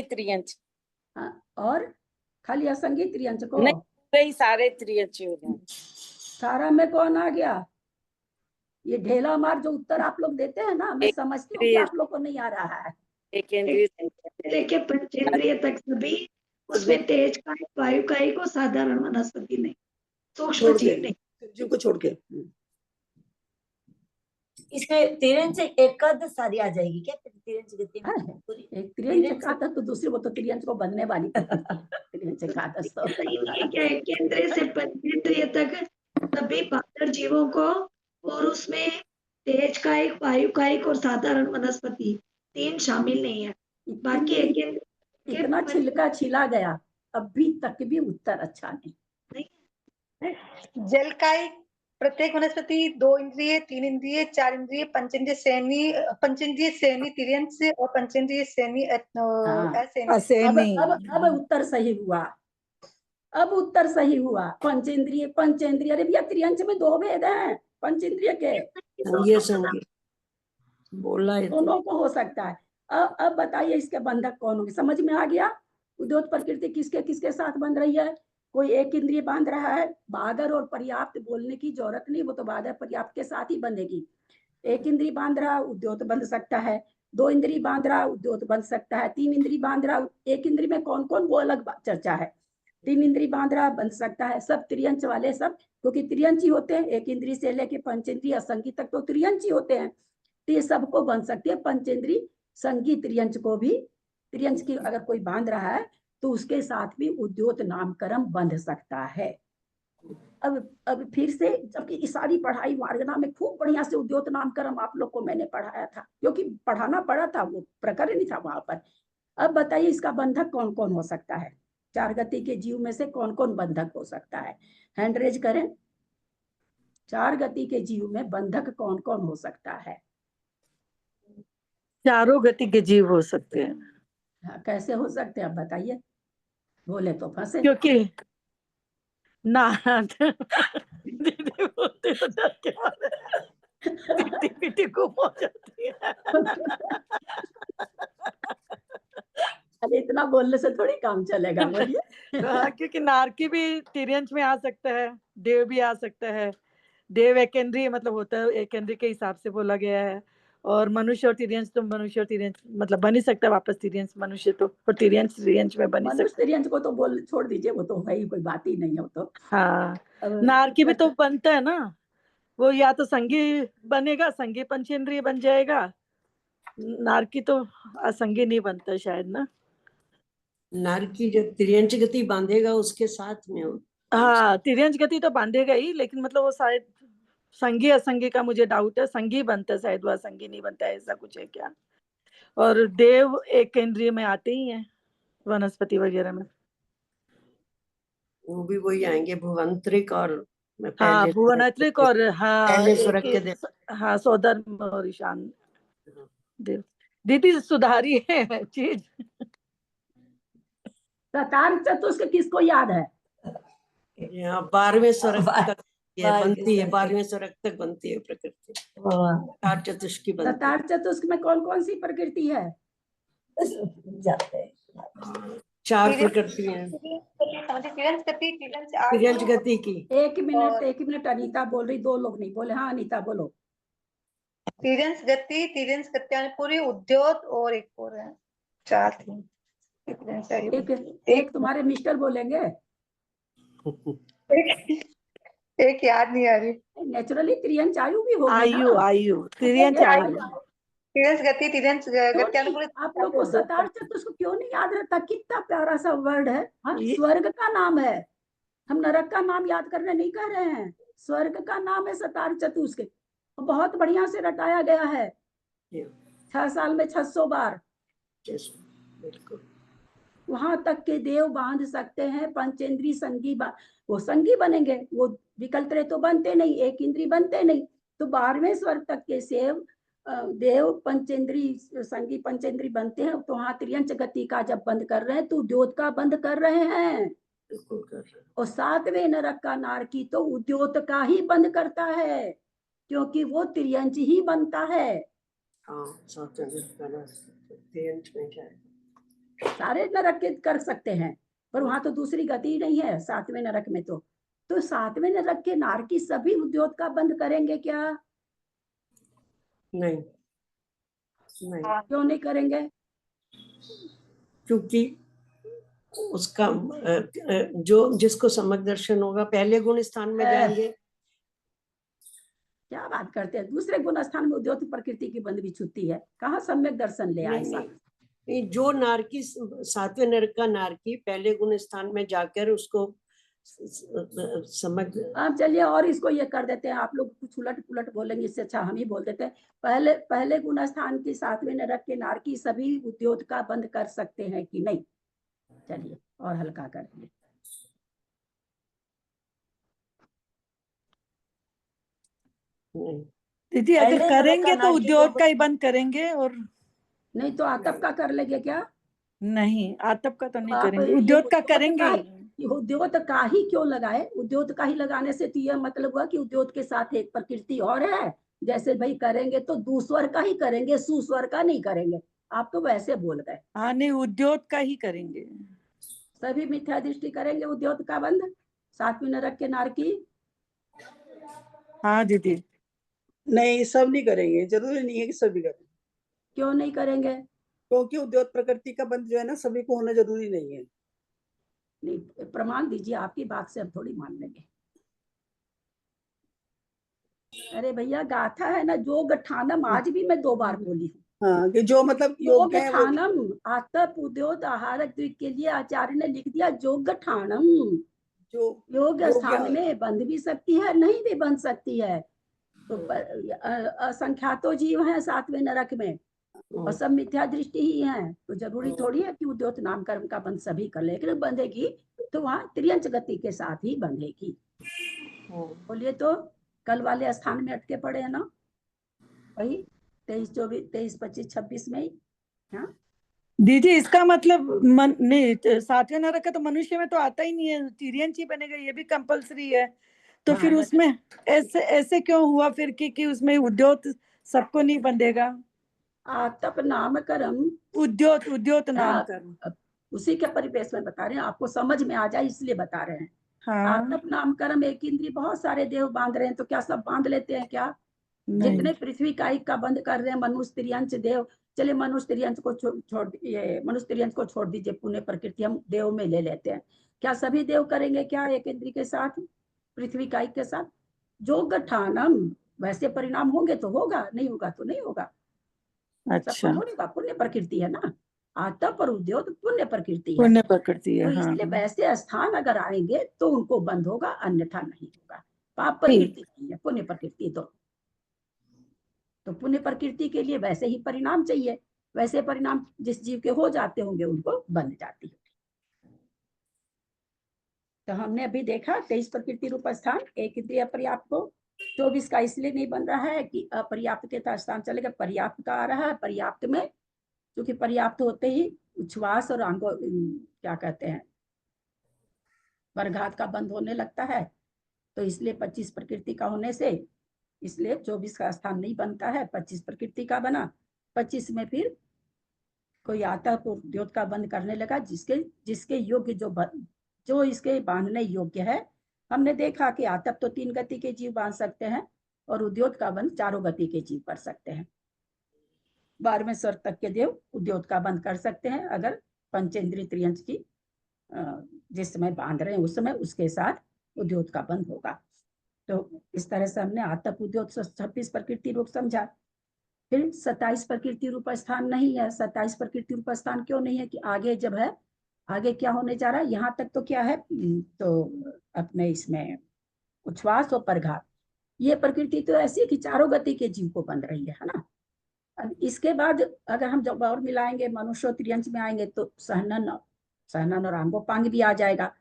त्रियंच और खाली असंगी त्रियंच को नहीं, ही सारे त्रियंची हो जाए। सारा में कौन आ गया? ये ढेला मार जो उत्तर आप लोग देते हैं ना, मैं समझती हूँ कि आप लोग को नहीं आ रहा है। एक इंद्रिय लेके पंचेंद्रिय तक सभी, उसमें तेज कायिक वायु कायिक और साधारण वनस्पति नहीं, सूक्ष्म छोड़ जीव के, नहीं। जीव को छोड़ के। इसमें तिरंच एकद सारी आ जाएगी क्या तिरंच गति में? पूरी एक त्रियंच एकादश तो दूसरी, वो तो त्रियंच को बनने वाली थी। त्रियंच एकादश तो सही नहीं है क्या? केंद्रीय से पंचेंद्रिय तक सभी बादर जीवों को, और उसमें तेज कायिक वायु कायिक और साधारण वनस्पति 3 शामिल नहीं है। बाकी इतना छिलका छिला गया, अभी तक भी उत्तर अच्छा नहीं। जल कायिक प्रत्येक वनस्पति 2 इंद्रिय, 3 इंद्रिय, 4 इंद्रिय, पंचेंद्रिय श्रेणी तिर्यंच और पंचेंद्रिय श्रेणी असेनी। अब उत्तर सही हुआ। अब उत्तर सही हुआ। पंचेंद्रिय पंचेंद्रिय, अरे भैया त्रियंच में 2 भेद हैं पंचेंद्रिय के। ये संगी बोला है तो। दोनों को हो सकता है। अब बताइए इसके बंधक कौन होंगे? समझ में आ गया? उद्योत प्रकृति किसके किसके साथ बंध रही है? कोई एक इंद्रिय बांध रहा है, बादर और पर्याप्त बोलने की जरूरत नहीं, वो तो बादर पर्याप्त के साथ ही बंधेगी। एक इंद्रिय बांध रहा उद्योत बंध सकता है, 2 इंद्रिय बांध रहा उद्योत बंध सकता है, 3 इंद्रिय बांध रहा, एक इंद्रिय में कौन कौन वो अलग चर्चा है। 3 इंद्रिय बांध रहा बन सकता है, सब त्रियंच वाले सब, क्योंकि त्रियंच ही होते हैं। एक इंद्रिय से लेके पंचेंद्रिय असंगी तक तो त्रियंच ही होते हैं, तो ये सबको बन सकती है। पंचेंद्रिय संगी त्रियंच को भी, त्रियंच की अगर कोई बांध रहा है तो उसके साथ भी उद्योत नामकरण बंध सकता है। अब फिर से, जबकि इस सारी पढ़ाई मार्गना में खूब बढ़िया से उद्योत नामकरण आप लोग को मैंने पढ़ाया था, क्योंकि पढ़ाना पड़ा था, वो प्रकरण नहीं था वहां पर। अब बताइए इसका बंधक कौन कौन हो सकता है? 4 गति के जीव में से कौन कौन बंधक हो सकता है? हैंड रेज करें। 4 गति के जीव में बंधक कौन कौन हो सकता है? चारों गति के जीव हो सकते हैं। हाँ, कैसे हो सकते हैं आप बताइए? बोले तो फंसे। क्योंकि ना दीदी बोलते तो डर के मारे पीटी गुम हो जाती है। अरे इतना बोलने से थोड़ी काम चलेगा, बोलिए। हाँ, क्योंकि नारकी भी तिर्यंच में आ सकता है, देव भी आ सकता है। देव एकेंद्रीय मतलब होता है, एकेंद्रीय के हिसाब से बोला गया है। और मनुष्य और तिर्यंच तो मनुष्य और तिर्यंच मतलब बन ही सकता है वापस तिर्यंच, मनुष्य तो और तिर्यंच में बन ही मनुष्य सकता है। तिर्यंच को तो बोल छोड़ दीजिए, वो तो है ही, कोई बात ही नहीं है वो तो। हाँ, नारकी भी तो बनता है ना, वो या तो संगी बनेगा, संगी पंचेंद्रिय बन जाएगा। नारकी तो असंगी नहीं बनता शायद ना। नारकी जब त्रियंच गति बांधेगा उसके साथ में हो। हाँ, तिर्यंच गति तो बांधेगा ही, लेकिन मतलब वो शायद संगी असंगी का मुझे डाउट है। संगी बनता है शायद, वह संगी नहीं बनता है, ऐसा कुछ है क्या? और देव एक केंद्रीय में आते ही हैं वनस्पति वगैरह में। वो भी वही आएंगे, भुवंतरिक और हाँ, भुवनात्रिक और हाँ पहले स्वर्ग के देव। हाँ, सौधर्म और ईशान देव। दीदी सुधारी है चीज। सतार चतुष्क किसको याद है? 12वें स्वर्ग तक बनती है, 12वें स्वर्ग तक बनती है प्रकृति। सतार चतुष्क की बनती है। सतार चतुष्क में कौन कौन सी प्रकृति है? जाते 4 प्रकृति हैं। तिर्यंच गति की। एक मिनट अनीता बोल रही, 2 लोग नहीं बोले। हाँ अनीता बोलो। तिर्यंच गति पूरी उद्योत और एक और है, 4 थी। एक तुम्हारे मिस्टर बोलेंगे। एक याद नहीं आ रही। नेचुरली त्रियंच आयु भी होगी आयु ना? आयु तिर्यंच आयु। तिर्यंच गति आप लोग को सतार चतुष्क क्यों नहीं याद रहता? कितना प्यारा सा वर्ड है। हाँ, स्वर्ग का नाम है, हम नरक का नाम याद करने नहीं कह रहे हैं। स्वर्ग का नाम है सतार चतुष्क, बहुत बढ़िया से रटाया गया है। 6 साल में 600 बार। वहां तक के देव बांध सकते हैं। पंचेंद्री संगी वो संगी बनेंगे, वो विकल्प तो बनते नहीं, एक इंद्री बनते नहीं। तो 12वें स्वर्ग तक के देव पंचेंद्री संगी पंचेंद्री बनते हैं। तो वहां त्रियंच गति का जब बंद कर रहे हैं तो उद्योत का बंद कर रहे हैं। और 7वें नरक का नारकी तो उद्योत का ही बंद करता है, क्योंकि वो त्रियंच ही बनता है। सारे नरक कर सकते हैं। पर वहां तो दूसरी गति ही नहीं है 7वें नरक में। तो 7वें नरक के नारकी सभी उद्योग का बंद करेंगे क्या? नहीं नहीं, क्यों नहीं करेंगे? क्योंकि उसका जो जिसको सम्यक दर्शन होगा पहले गुण स्थान में जाएंगे। क्या बात करते हैं, दूसरे गुण स्थान में उद्योग प्रकृति की बंद भी छूटती है, कहाँ सम्यक दर्शन ले आए? नहीं, जो नारकी 7वें नरक का नारकी पहले गुण स्थान में जाकर उसको समझ। अब चलिए और इसको ये कर देते हैं, आप लोग कुछ उलट पुलट बोलेंगे, इससे अच्छा हम ही बोल देते हैं। पहले गुण स्थान की 7वें नरक के नारकी सभी उद्योग का बंद कर सकते हैं कि नहीं? चलिए और हल्का करेंगे। दीदी अगर करेंगे तो उद्योग का ही बंद करेंगे, और नहीं तो आतप का कर लेंगे क्या? नहीं, आतप का तो नहीं करेंगे, उद्योग का करेंगे। उद्योग का ही क्यों लगाए? उद्योग का ही लगाने से तो यह मतलब हुआ कि उद्योग के साथ एक प्रकृति और है। जैसे भाई करेंगे तो दूस्वर का ही करेंगे, सुस्वर का नहीं करेंगे। आप तो वैसे बोल गए। हाँ नहीं, उद्योग का ही करेंगे। सभी मिथ्या दृष्टि करेंगे उद्योग का बंद 7वें नरक के नारकी। हाँ दीदी। नहीं, सब नहीं करेंगे, जरूरी नहीं है कि सभी करें। क्यों नहीं करेंगे? क्योंकि उद्योग प्रकृति का बंद जो है ना, सभी को होना जरूरी नहीं है। नहीं, प्रमाण दीजिए, आपकी बात से अब थोड़ी मान लेंगे। अरे भैया गाथा है ना, जोग ठानम, आज भी मैं 2 बार बोली हूँ। हाँ, कि जो मतलब योग ठानम आतप उद्योग आहार के लिए आचार्य ने लिख दिया जोग ठानम। जो योग स्थान में बंध भी सकती है, नहीं भी बंध सकती है। तो असंख्यातो जीव हैं 7वें नरक में और सब मिथ्या दृष्टि ही है। तो जरूरी थोड़ी है कि उद्योग नाम कर्म का बंध सभी कर ले, लेकिन बंधेगी तो वहाँ त्रियंच गति के साथ ही बंधेगी। बोलिए तो कल वाले स्थान में अटके पड़े हैं ना, वही 23, 24, 23, 25, 26 में ही। हाँ दीदी इसका मतलब नहीं, 7वें नरक का तो मनुष्य में तो आता ही नहीं है, तिर्यंच ही बनेगा, ये भी कंपलसरी है। तो फिर उसमें ऐसे क्यों हुआ फिर कि उसमें उद्योग सबको नहीं बंधेगा? आतप नाम कर्म उद्योग नाम कर्म उसी के परिवेश में बता रहे हैं, आपको समझ में आ जाए इसलिए बता रहे हैं। हाँ। आतप नाम कर्म एक इंद्रिय, बहुत सारे देव बांध रहे हैं, तो क्या सब बांध लेते हैं क्या? जितने पृथ्वी कायिक का बंद कर रहे हैं मनुष्य त्रियंच देव, चलिए मनुष्य त्रियंच को छोड़ दीजिए, पुण्य प्रकृति हम देव में ले लेते हैं। क्या सभी देव करेंगे क्या एक इंद्रिय के साथ, पृथ्वी कायिक के साथ? जोग ठानम, वैसे परिणाम होंगे तो होगा, नहीं होगा तो नहीं होगा। अच्छा, पुण्य प्रकृति है ना, आतप और उद्योग पुण्य प्रकृति है। पुण्य प्रकृति है। तो इसलिए वैसे स्थान अगर आएंगे तो उनको बंद होगा, अन्यथा नहीं होगा। पाप प्रकृति नहीं है, पुण्य प्रकृति। तो पुण्य प्रकृति के लिए वैसे ही परिणाम चाहिए, वैसे परिणाम जिस जीव के हो जाते होंगे उनको बन जाती है। तो हमने अभी देखा 23 प्रकृति रूप स्थान, एक इंद्रिय पर्याप्त को, 24 का इसलिए नहीं बन रहा है कि अपर्याप्त के स्थान चलेगा, पर्याप्त का आ रहा है। पर्याप्त में क्योंकि पर्याप्त होते ही उच्छ्वास और अंगों क्या कहते हैं वर्घात का बंद होने लगता है, तो इसलिए 25 प्रकृति का होने से इसलिए 24 का स्थान नहीं बनता है, 25 प्रकृति का बना। 25 में फिर कोई आता तो उद्योग का बंद करने लगा, जिसके योग्य जो इसके बांधने योग्य है। हमने देखा कि आतप तो 3 गति के जीव बांध सकते हैं और उद्योग का बंद 4 गति के जीव कर सकते हैं। 12वें स्वर तक के देव उद्योग का बंद कर सकते हैं अगर पंचेंद्रिय त्रियंच की जिस समय बांध रहे हैं उस समय उसके साथ उद्योग का बंद होगा। तो इस तरह से हमने आतप उद्योग 26 प्रकृति रूप समझा। फिर 27 प्रकृति रूप स्थान नहीं है। 27 प्रकृति रूप स्थान क्यों नहीं है कि आगे जब है, आगे क्या होने जा रहा है, यहाँ तक तो क्या है, तो अपने इसमें उच्छ्वास और परघात, ये प्रकृति तो ऐसी है कि 4 गति के जीव को बन रही है ना। अब इसके बाद अगर हम जब और मिलाएंगे मनुष्य त्रियंच में आएंगे तो सहनन और आंगोपांग भी आ जाएगा।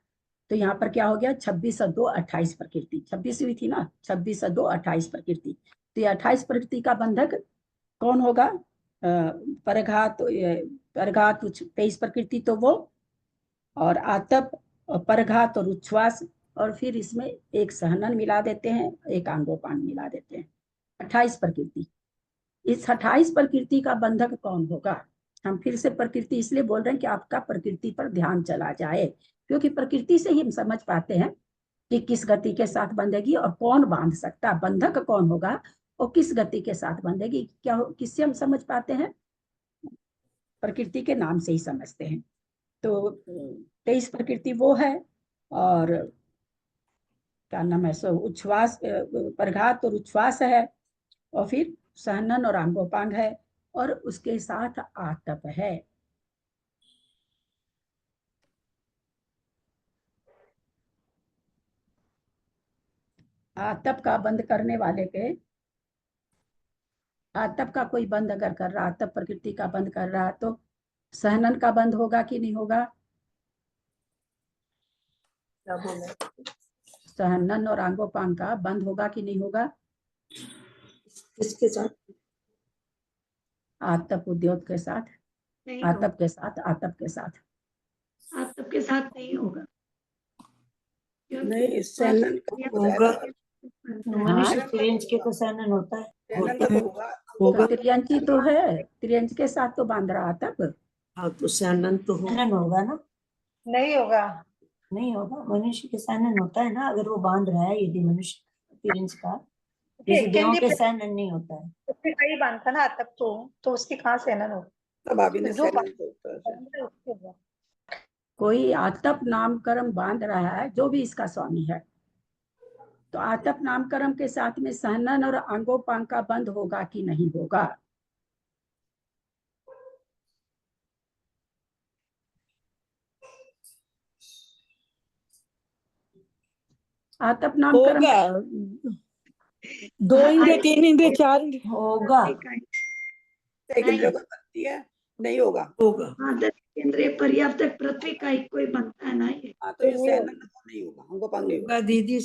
तो यहाँ पर क्या हो गया, 26 और 2 28 प्रकृति, 26 हुई थी ना, 26 और 2 28 प्रकृति। तो ये 28 प्रकृति का बंधक कौन होगा? परघात 23 प्रकृति तो वो, और आतप और परघात और उच्छ्वास, और फिर इसमें एक सहनन मिला देते हैं, एक आंगोपांग मिला देते हैं, 28 प्रकृति। इस 28 प्रकृति का बंधक कौन होगा? हम फिर से प्रकृति इसलिए बोल रहे हैं कि आपका प्रकृति पर ध्यान चला जाए। क्योंकि प्रकृति से ही हम समझ पाते हैं कि किस गति के साथ बंधेगी और कौन बांध सकता, बंधक कौन होगा और किस गति के साथ बंधेगी। क्या किससे हम समझ पाते हैं? प्रकृति के नाम से ही समझते हैं। तो 23 प्रकृति वो है, और क्या नाम है, सो उच्छ्वास, प्रघात और उच्छ्वास है, और फिर सहनन और अंगोपांग है, और उसके साथ आतप है। आतप का बंद करने वाले के, आतप का कोई बंद अगर कर रहा, आतप प्रकृति का बंद कर रहा, तो सहनन का बंद होगा कि नहीं होगा? सहनन और अंगोपांग का बंद होगा कि नहीं होगा? किसके साथ? आतप उद्योग के साथ, नहीं आतप के साथ, आतप के साथ। आतप के साथ नहीं होगा, नहीं, सहनन का होगा। मनुष्य त्रियंच के तो सहनन होता है। तो त्रियंची तो है, त्रियंच के साथ तो बांध रहा आतप। हाँ, तो सहनन तो सहनन होगा ना? नहीं होगा, नहीं होगा, मनुष्य के सहनन होता है ना, अगर वो बांध रहा है, यदि मनुष्य त्रियंच का, जैसे देवों के सहनन नहीं होता है। उसके कई बांधता ना आतप, तो उसकी कहाँ सहनन होगा? जो कोई आतप नामकर्म बांध रहा है, जो भी इसका स्वामी है, तो आतप नामकर्म के साथ में सहनन और अंगोपांग का बंद होगा कि नहीं होगा? आतप नामकर्म होगा, 2 इंद्रिय 3 इंद्रिय 4 इंद्रिय होगा। नहीं होगा। आदर केंद्रीय पर्याप्त पृथ्वी का एक कोई बनता है ना ये। तो ये सहनन नहीं होगा, अंगोपांग नहीं होगा। दीदी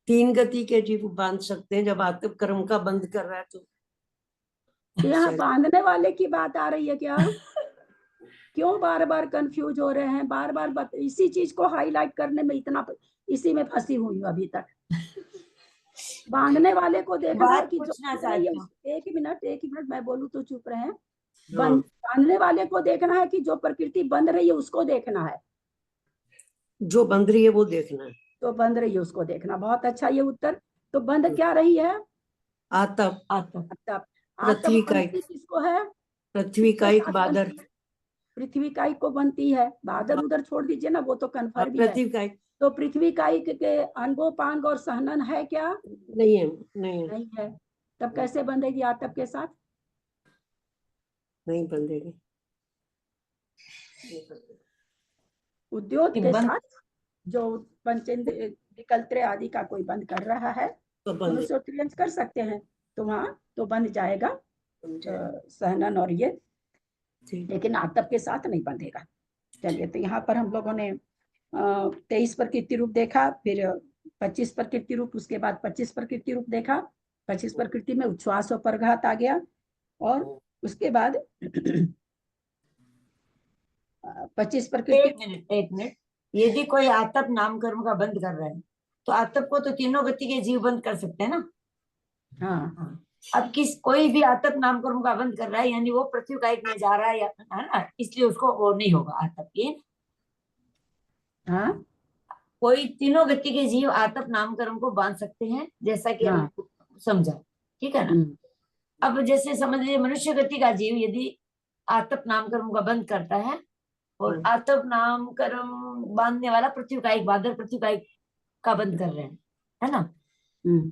3 गति के जीव बांध सकते हैं, जब आतप कर्म का बंद कर रहा है तो यहाँ बांधने वाले की बात आ रही है क्या? क्यों बार बार कंफ्यूज हो रहे हैं? बार बार इसी चीज को हाईलाइट करने में इतना, इसी में फंसी हुई हूँ अभी तक। बांधने वाले को देखना है कि जो एक मिनट मैं बोलूँ तो चुप रहे। बांधने वाले को देखना है कि जो प्रकृति बंध रही है उसको देखना है, जो बंध रही है वो देखना है, तो बंध रही है उसको देखना। बहुत अच्छा ये उत्तर। तो बंध क्या रही है? आतप। आतप। पृथ्वी का किसको है? पृथ्वी का एक बादर, पृथ्वी काई को बनती है। बादल उधर छोड़ दीजिए ना, वो तो कन्फर्म ही है। पृथ्वी काई, तो पृथ्वी काई के अंगोपांग और सहनन है क्या? नहीं है, नहीं है। तब कैसे बंधेगी आतप के साथ? नहीं बंधेगी। उद्योग के साथ जो पंचेंद्रिय विकल्प आदि का कोई बंद कर रहा है तो मनुष्य त्रियंच कर सकते हैं, तो वहाँ तो बंध जाएगा सहनन और ये, लेकिन आतप के साथ नहीं बंधेगा। चलिए, तो यहाँ पर हम लोगों ने 23 प्रकृति रूप देखा, फिर 25 प्रकृति रूप, उसके बाद 25 प्रकृति रूप देखा। 25 प्रकृति में उच्छ्वास और प्रघात आ गया, और उसके बाद 25 प्रकृति। एक मिनट, यदि कोई आतप नामकर्म का बंद कर रहा है तो आतप को तो तीनों गति के जीव बंद कर सकते हैं ना। हाँ। अब कोई भी आतप नामकर्म का बंद कर रहा है, यानी वो पृथ्वी कायिक में जा रहा है ना, इसलिए उसको वो नहीं होगा आतप। ये हाँ, कोई तीनों गति के जीव आतप नामकर्म को बांध सकते हैं, जैसा कि हम समझा, ठीक है ना। अब जैसे समझ लीजिए मनुष्य गति का जीव यदि आतप नामकर्म का बंद करता है, और आतप नामकर्म बांधने वाला पृथ्वी कायिक, बादल पृथ्वी कायिक का बंद कर रहे हैं, है ना।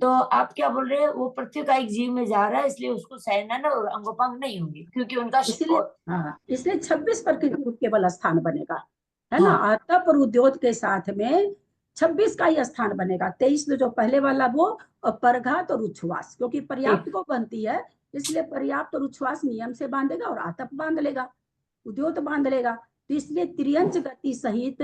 तो आप क्या बोल रहे हैं? वो पृथ्वी कायिक जीव में जा रहा है, इसलिए उसको सहनन और अंगोपांग नहीं होंगे, क्योंकि उनका इसलिए 26 प्रकृति रूप केवल स्थान बनेगा, है ना। आतप और उद्योग के साथ में 26 का ही स्थान बनेगा। 23 जो पहले वाला वो, और प्रघात और उच्छ्वास, क्योंकि पर्याप्त को बनती है, इसलिए पर्याप्त और उच्छ्वास नियम से बांधेगा, और आतप बांध लेगा, उद्योग बांध लेगा। तो इसलिए त्रियंच गति सहित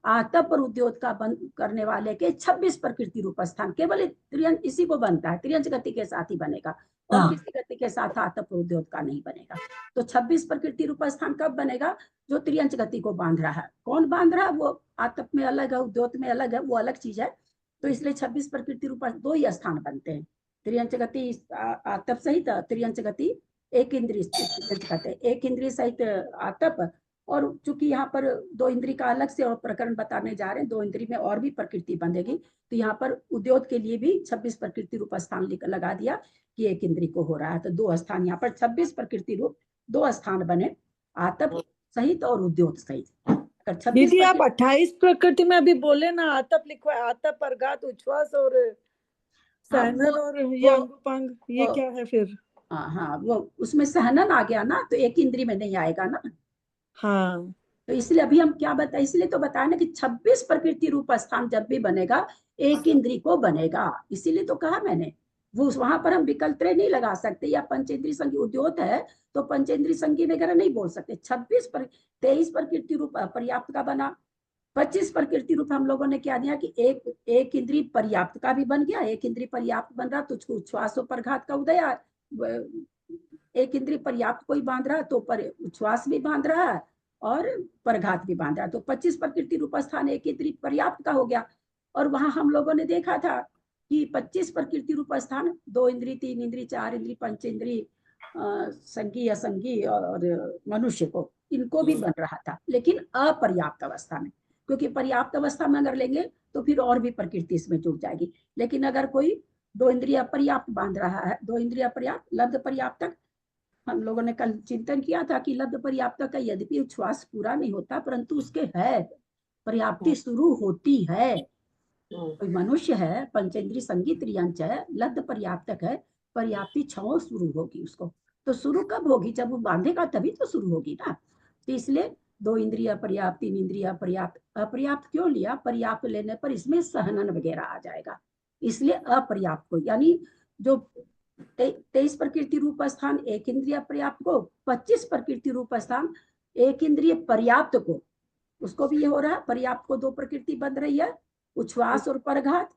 आतप और उद्योग का बंद करने वाले के 26 प्रकृति रूप स्थान केवल त्रियंच इसी को बनता है, त्रियंच गति के साथ ही बनेगा, और किसी गति के साथ आतप और उद्योग का नहीं बनेगा। तो 26 प्रकृति रूप स्थान कब बनेगा? जो त्रियंच गति को बांध रहा है। कौन बांध रहा है? वो आतप में अलग है, उद्योग में अलग है, वो अलग चीज है। तो इसलिए 26 प्रकृति रूप 2 ही स्थान बनते हैं, त्रियंच गति आतप सहित, त्रियंच गति एक इंद्रिय कहते हैं, एक इंद्रिय सहित आतप, और चूंकि यहाँ पर दो इंद्री का अलग से और प्रकरण बताने जा रहे हैं, दो इंद्री में और भी प्रकृति बंधेगी, तो यहाँ पर उद्योग के लिए भी 26 प्रकृति रूप स्थान लगा दिया कि एक इंद्री को हो रहा है। तो 2 स्थान यहाँ पर 26 प्रकृति रूप 2 स्थान बने, आतप सहित और उद्योग सहित। अगर 26 दीदी आप 28 प्रकृति में अभी बोले ना, आतप लिखवा है, आतप, अर्घात, उच्छ्वास और सहनन और ये अंगोपांग, ये क्या है फिर? हाँ, वो उसमें सहनन आ गया ना, तो एक इंद्री में नहीं आएगा ना। हाँ, तो इसलिए अभी हम क्या बताए, इसलिए तो बताया ना कि 26 प्रकृति रूप स्थान जब भी बनेगा एक इंद्री को बनेगा। इसीलिए तो कहा मैंने, वो वहां पर हम विकल्प त्रय नहीं लगा सकते, या पंचेंद्रीय संगी उद्योग है तो पंचेंद्रीय संगी वगैरह नहीं बोल सकते। 23 प्रकृति रूप पर्याप्त का बना, 25 प्रकृति रूप हम लोगों ने क्या दिया कि एक इंद्री पर्याप्त का भी बन गया, एक इंद्री पर्याप्त बन रहा तो उसको उच्छ्वास और परघात का उदय, एक इंद्री पर्याप्त कोई बांध रहा तो उच्छ्वास भी बांध रहा है और परघात भी बांध रहा है, तो 25 प्रकृति रूप स्थान एक इंद्री पर्याप्त का हो गया। और वहां हम लोगों ने देखा था कि 25 प्रकृति रूप स्थान 2 इंद्री, 3 इंद्री, 4 इंद्री, पंचेंद्री, संगी, असंगी और मनुष्य को, इनको भी बन रहा था, लेकिन अपर्याप्त अवस्था में। क्योंकि पर्याप्त अवस्था में अगर लेंगे तो फिर और भी प्रकृति इसमें जुड़ जाएगी। लेकिन अगर कोई 2 इंद्रिय पर्याप्त बांध रहा है, 2 इंद्रिय पर्याप्त, लब्ध पर्याप्त तक हम लोगों ने कल चिंतन किया था कि लब्ध पर्याप्त का यद्यपि उच्छ्वास पूरा नहीं होता, परंतु उसके है पर्याप्ति शुरू होती है। कोई मनुष्य है, पंचेंद्रीय संगी त्रियंच है, लब्ध पर्याप्तक है, पर्याप्ति क्षण शुरू होगी उसको। तो शुरू कब होगी? जब वो बांधेगा तभी तो शुरू होगी ना। तो इसलिए 2 इंद्रिय पर्याप्त, 3 इंद्रिय पर्याप्त। अपर्याप्त क्यों लिया? पर्याप्त लेने पर इसमें सहनन वगैरह आ जाएगा, इसलिए अपर्याप्त को, यानी जो 23 प्रकृति रूप स्थान एक इंद्रिय पर्याप्त को, 25 प्रकृति रूप स्थान एक इंद्रिय पर्याप्त को, उसको भी ये हो रहा है। पर्याप्त को 2 प्रकृति बन रही है, उच्छ्वास और परघात।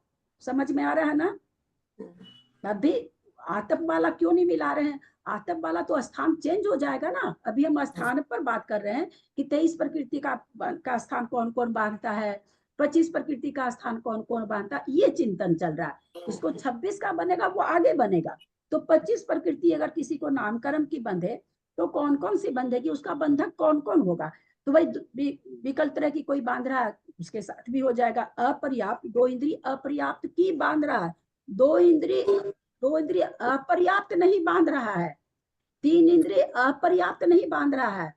समझ में आ रहा है ना? अभी आतप वाला क्यों नहीं मिला रहे हैं? आतप वाला तो स्थान चेंज हो जाएगा ना। अभी हम स्थान पर बात कर रहे हैं कि 23 प्रकृति का स्थान कौन कौन बांधता है, 25 प्रकृति का स्थान कौन कौन बांधता है, ये चिंतन चल रहा है। इसको 26 का बनेगा, वो आगे बनेगा। तो 25 प्रकृति अगर किसी को नामकरण की बंधे तो कौन कौन सी बंधेगी, उसका बंधक कौन कौन होगा? तो भाई विकल्प तरह की कोई बांध रहा है, उसके साथ भी हो जाएगा। अपर्याप्त 2 इंद्रिय अपर्याप्त की बांध रहा है, 2 इंद्रिय अपर्याप्त नहीं बांध रहा है, 3 इंद्रिय अपर्याप्त नहीं बांध रहा है।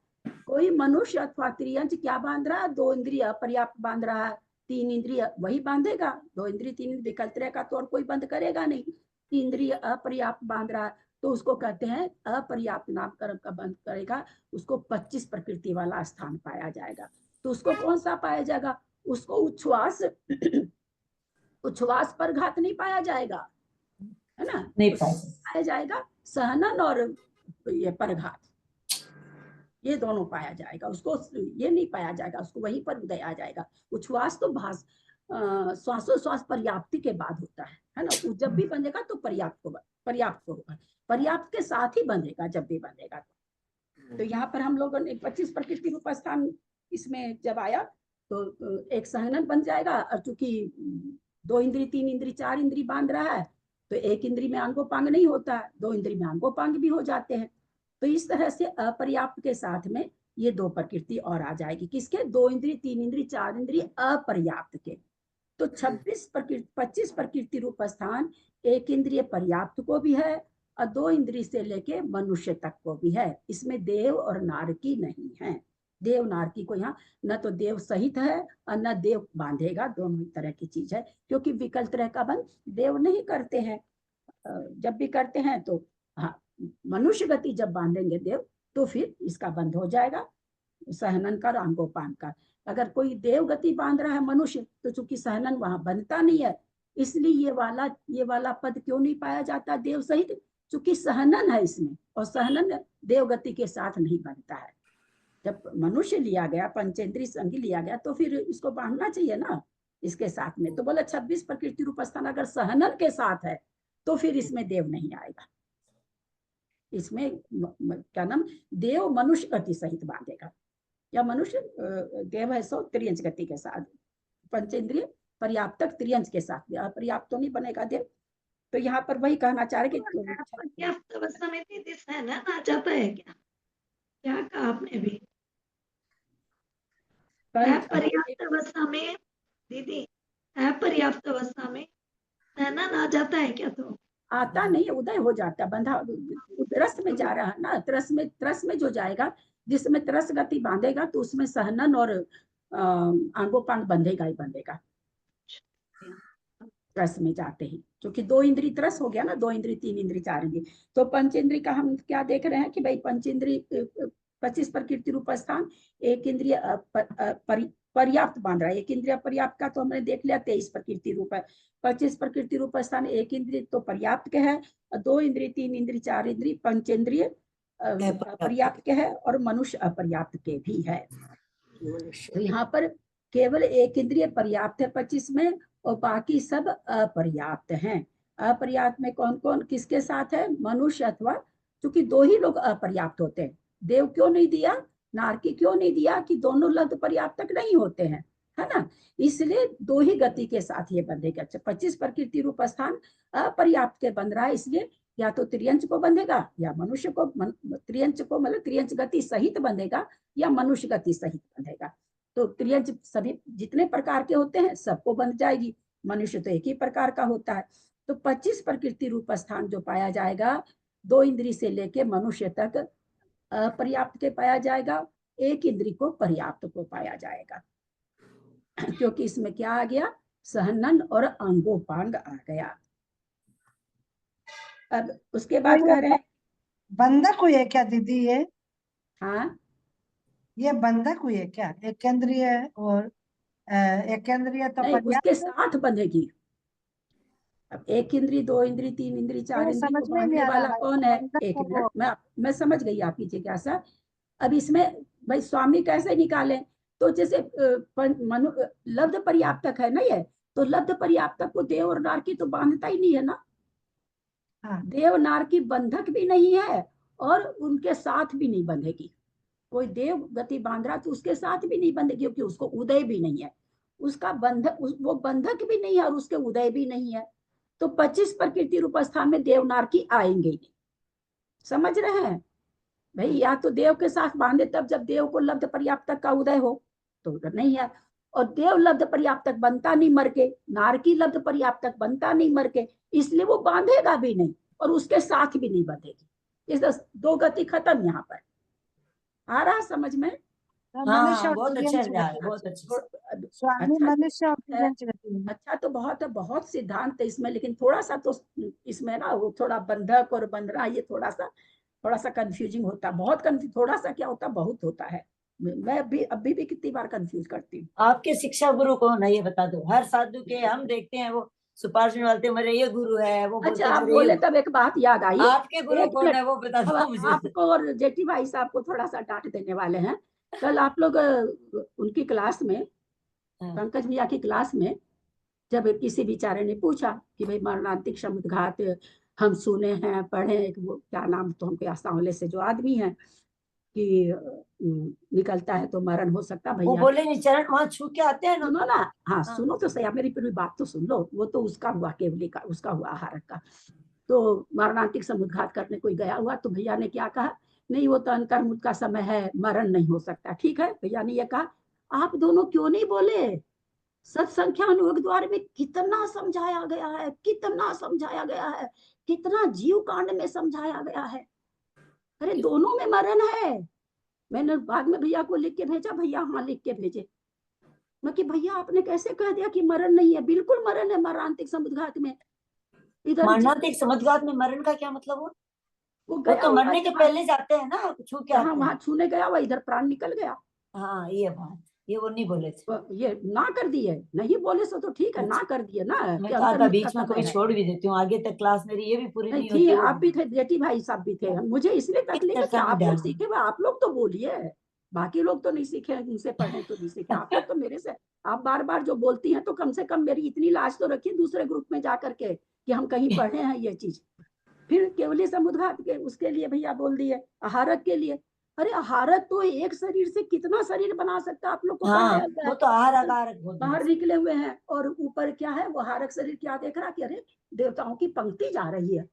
कोई मनुष्य अथवा त्रियंच क्या बांध रहा है? 2 इंद्रिय अपर्याप्त बांध रहा है, 3 इंद्रिय वही बांधेगा। 2 इंद्रिय 3 विकल्प तरह का तो और कोई बंद करेगा नहीं। 3 इंद्रिय अपर्याप्त बांध रहा है तो उसको कहते हैं अपर्याप्त नामकरण का बंद करेगा, उसको 25 प्रकृति वाला स्थान पाया जाएगा। तो उसको कौन सा पाया जाएगा? उसको उच्छ्वास परघात नहीं पाया जाएगा, है ना? नहीं पाया जाएगा सहनन और ये परघात, ये दोनों पाया जाएगा। उसको ये नहीं पाया जाएगा, उसको वहीं पर उदय आ जाएगा। उच्छ्वास तो श्वासोश्वास पर्याप्ति के बाद होता है ना? जब भी बंधेगा तो पर्याप्त होगा, पर्याप्त के साथ ही बंधेगा जब भी बंधेगा। तो यहाँ पर हम लोगों ने 25 प्रकृति रूप स्थान इसमें जब आया तो एक सहनन बन जाएगा। और चूंकि 2 इंद्री, 3 इंद्री, 4 इंद्री बांध रहा है तो एक इंद्री में अंगोपांग नहीं होता है, 2 इंद्री में अंगोपांग भी हो जाते हैं। तो इस तरह से अपर्याप्त के साथ में ये 2 प्रकृति और आ जाएगी। किसके? 2 इंद्री, 3 इंद्री, 4 इंद्री अपर्याप्त के। तो 25 प्रकृति रूप स्थान एक इंद्रिय पर्याप्त को भी है और 2 इंद्रिय से लेके मनुष्य तक को भी है। इसमें देव और नारकी नहीं है। देव नारकी को यहाँ न तो देव सहित है और न देव बांधेगा, दोनों तरह की चीज है। क्योंकि विकल्प तरह का बंध देव नहीं करते हैं, जब भी करते हैं तो हाँ, मनुष्य गति जब बांधेंगे देव तो फिर इसका बंध हो जाएगा, सहनन का, अंगोपांग का। अगर कोई देव गति बांध रहा है मनुष्य तो चूंकि सहनन वहां बनता नहीं है, इसलिए ये वाला पद क्यों नहीं पाया जाता देव सहित? चूंकि सहनन है इसमें, और सहनन देव गति के साथ नहीं बनता है। जब मनुष्य लिया गया, पंचेंद्रीय संगी लिया गया, तो फिर इसको बांधना चाहिए ना इसके साथ में। तो बोला 26 प्रकृति रूप स्थान अगर सहनन के साथ है तो फिर इसमें देव नहीं आएगा। इसमें क्या नाम, देव मनुष्य गति सहित बांधेगा, या मनुष्य देव है सो त्रियंच गति के साथ, पंचेंद्रिय पर्याप्तक त्रियंच के साथ, अपर्याप्त तो नहीं बनेगा देव। तो यहाँ पर वही कहना चाह रहे कि अवस्था में सहनन आ जाता है क्या? क्या कहा आपने भी? अपर्याप्त अवस्था में दीदी, अपर्याप्त अवस्था में सहनन आ जाता है क्या? तो आता नहीं, उदय हो जाता, बंधा त्रस में जा रहा है ना, त्रस में जो जाएगा, जिसमें त्रस गति बांधेगा तो उसमें सहनन और आंगोपांग बंधेगा ही बंधेगा। त्रस में जाते ही, क्योंकि 2 इंद्री त्रस हो गया ना, 2 इंद्री 3 इंद्री 4 इंद्री। तो पंचेंद्री का हम क्या देख रहे हैं कि भाई पंचेंद्री 25 प्रकृति रूप स्थान, 1 इंद्रिय पर्याप्त बांध रहा है। 1 इंद्रिय पर्याप्त का तो हमने देख लिया 23 प्रकृति रूप है। 25 प्रकृति रूप स्थान 1 इंद्रिय तो पर्याप्त के है, 2 इंद्रिय 3 इंद्रिय 4 इंद्रिय पंचेंद्रिय पर्याप्त के है, और मनुष्य अपर्याप्त के भी है। तो यहाँ पर केवल 1 इंद्रिय पर्याप्त है 25 में, और बाकी सब अपर्याप्त हैं। अपर्याप्त में कौन कौन किसके साथ है? मनुष्य अथवा, क्योंकि 2 ही लोग अपर्याप्त होते हैं। देव क्यों नहीं दिया, नारकी क्यों नहीं दिया कि दोनों लब्ध पर्याप्त तक नहीं होते हैं, है ना, इसलिए 2 ही गति के साथ ये बंधेगा। 25 प्रकृति रूप स्थान अपर्याप्त के बंध रहा है, इसलिए या तो त्रियंच को बंधेगा या मनुष्य को, त्रियंच को मतलब त्रियंच गति सहित बंधेगा या मनुष्य गति सहित बंधेगा। तो त्रियंच सभी जितने प्रकार के होते हैं सबको बंध जाएगी, मनुष्य तो एक ही प्रकार का होता है। तो 25 प्रकृति रूप स्थान जो पाया जाएगा 2 इंद्री से लेके मनुष्य तक अपर्याप्त के पाया जाएगा, 1 इंद्री को पर्याप्त को पाया जाएगा। क्योंकि इसमें क्या आ गया, सहनन और अंगोपांग आ गया। अब उसके बाद कह रहे हैं बंधक हुई है क्या दीदी ये? हाँ, ये बंधक हुई है क्या? एक केंद्रीय और एक केंद्रीय तो नहीं, पर्याप्त उसके साथ बंधेगी। अब 1 इंद्री 2 इंद्री 3 इंद्री 4 इंद्री समझ को में नहीं बांधने आ वाला रहा कौन है? बंधक एक को मिनट, मैं समझ गई आपकी जिज्ञासा। अब इसमें भाई स्वामी कैसे निकाले? तो जैसे लब्ध पर्याप्तक है ना ये, तो लब्ध पर्याप्तक को देव और नारकी तो बांधता ही नहीं है ना। हाँ। देव नारकी बंधक भी नहीं है और उनके साथ भी नहीं बंधेगी। कोई देव गति बांध रहा तो उसके साथ भी नहीं बंधेगी, क्योंकि उसको उदय भी नहीं है, उसका बंधक वो बंधक भी नहीं है और उसके उदय भी नहीं है। तो 25 प्रकृति रूप स्थान में देव नारकी आएंगे नहीं। समझ रहे हैं भाई? या तो देव के साथ बांधे तब जब देव को लब्ध पर्याप्तक का उदय हो, तो नहीं है। और देव लब्ध पर्याप्तक बनता नहीं मर के, नारकी लब्ध पर्याप्तक बनता नहीं मर के, इसलिए वो बांधेगा भी नहीं और उसके साथ भी नहीं बंधेगी। इस 2 गति खत्म। यहाँ पर आ रहा समझ में? मनुष्य और बहुत त्रियंच अच्छा गति। बहुत अच्छा। स्वामी मनुष्य और त्रियंच गति। अच्छा, तो बहुत सिद्धांत है इसमें, लेकिन थोड़ा सा तो इसमें ना वो थोड़ा बंधक और बंधना ये थोड़ा सा कंफ्यूजिंग होता है। बहुत थोड़ा सा क्या होता है, बहुत होता है। मैं अभी भी कितनी बार कंफ्यूज करती हूँ। आपके शिक्षा गुरु कौन है ये बता दो। हर साधु के हम देखते हैं वो सुपारी डालते, मेरे ये गुरु है, वो अच्छा, आप बोले तब एक बात याद आई। आपके गुरु कौन है वो बता दो मुझे। आपको और जेठी भाई साहब को थोड़ा सा डांट देने वाले हैं। कल आप लोग उनकी क्लास में, पंकज भैया की क्लास में, जब किसी बेचारे ने पूछा कि भाई मरणांतिक समुद्घात हम सुने हैं, पढ़े, वो क्या नाम तो हमको सांवले से जो आदमी है कि निकलता है तो मरण हो सकता। भैया वो बोले नहीं, चरण वहां छू के आते हैं ना। सुनो ना, हाँ सुनो तो सही, मेरी पूरी बात तो सुन लो। वो तो उसका हुआ, केवली का, उसका हुआ आहारक का। तो मरणांतिक समुद्घात करने कोई गया हुआ तो भैया ने क्या कहा, नहीं वो तो अंतर्मुख का समय है, मरण नहीं हो सकता। ठीक है, भैया ने यह कहा। आप दोनों क्यों नहीं बोले? सत्संख्या अनुयोग द्वार में कितना समझाया गया है, कितना समझाया गया है, कितना जीव कांड में समझाया गया है। अरे दोनों में मरण है। मैंने बाद में भैया को लिख के भेजा, भैया हाँ लिख के भेजे। मैं कि भैया आपने कैसे कह दिया कि मरण नहीं है? बिल्कुल मरण है मरणांतिक समुद्घात में। इधर मरणांतिक समुद्घात में मरण का क्या मतलब हुआ? वो तो मरने के पहले जाते हैं ना, छू के आते हैं। वहां छूने गया, वह इधर प्राण निकल गया। हाँ ये बात, ये वो नहीं बोले थे, ये ना कर दिए। नहीं बोले सो तो ठीक है, ना कर दिए ना। मैं कहा था बीच में कभी छोड़ भी देती हूँ, आगे तक क्लास मेरी ये भी पूरी नहीं थी। होती। आप भी थे, जेठी भाई साहब भी थे। मुझे इसलिए तकलीफ है कि आप लोग सीखे हुए, आप लोग तो बोलिए, बाकी लोग तो नहीं सीखे, उनसे पढ़े तो नहीं सीखे। आप लोग तो मेरे से, आप बार बार जो बोलती हैं तो कम से कम मेरी इतनी लाज तो रखिए दूसरे ग्रुप में जा करके कि हम कहीं पढ़े हैं ये चीज। फिर केवली समुद्घात के उसके लिए भैया बोल दिए, आहारक के लिए। अरे आहारक तो एक शरीर से कितना शरीर बना सकता है, आप लोग को वो तो आहारक बाहर निकले हुए हैं। और ऊपर क्या है, वो आहारक शरीर क्या देख रहा कि अरे देवताओं की पंक्ति जा रही है,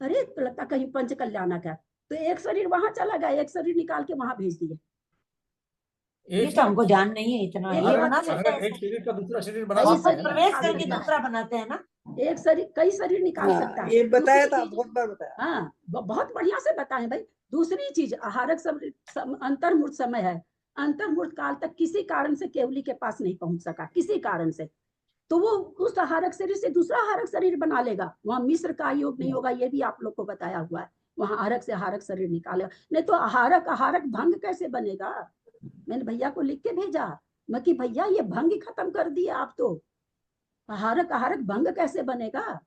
अरे तो लगता कहीं पंच कल्याणक है, तो एक शरीर वहां चला गया, एक शरीर निकाल के वहां भेज दिए। ये तो हमको ध्यान नहीं है इतना। ये बना सकते हैं एक शरीर का दूसरा शरीर बना वो सकते हैं ना। प्रवेश करके दूसरा बनाते हैं ना। एक शरीर कई शरीर निकाल हाँ, सकता है। ये बताया दूसरी था, चीज- बहुत बार बताया। हाँ, बहुत बढ़िया से बताए भाई। दूसरी चीज, आहारक अंतर्मूर्त समय है। अंतर्मूर्त काल तक किसी कारण से केवली के पास नहीं पहुंच सका, किसी कारण से, तो वो उस आहारक शरीर से दूसरा आहारक शरीर बना लेगा। वहां मिस्र का योग नहीं होगा, ये भी आप लोग को बताया हुआ है। वहां आहारक से आहारक शरीर निकालेगा, नहीं तो आहारक भंग कैसे बनेगा। मैंने भैया को लिख के भेजा, मैं कि भैया ये भंग ही खत्म कर दिया आप तो, आहारक भंग कैसे बनेगा।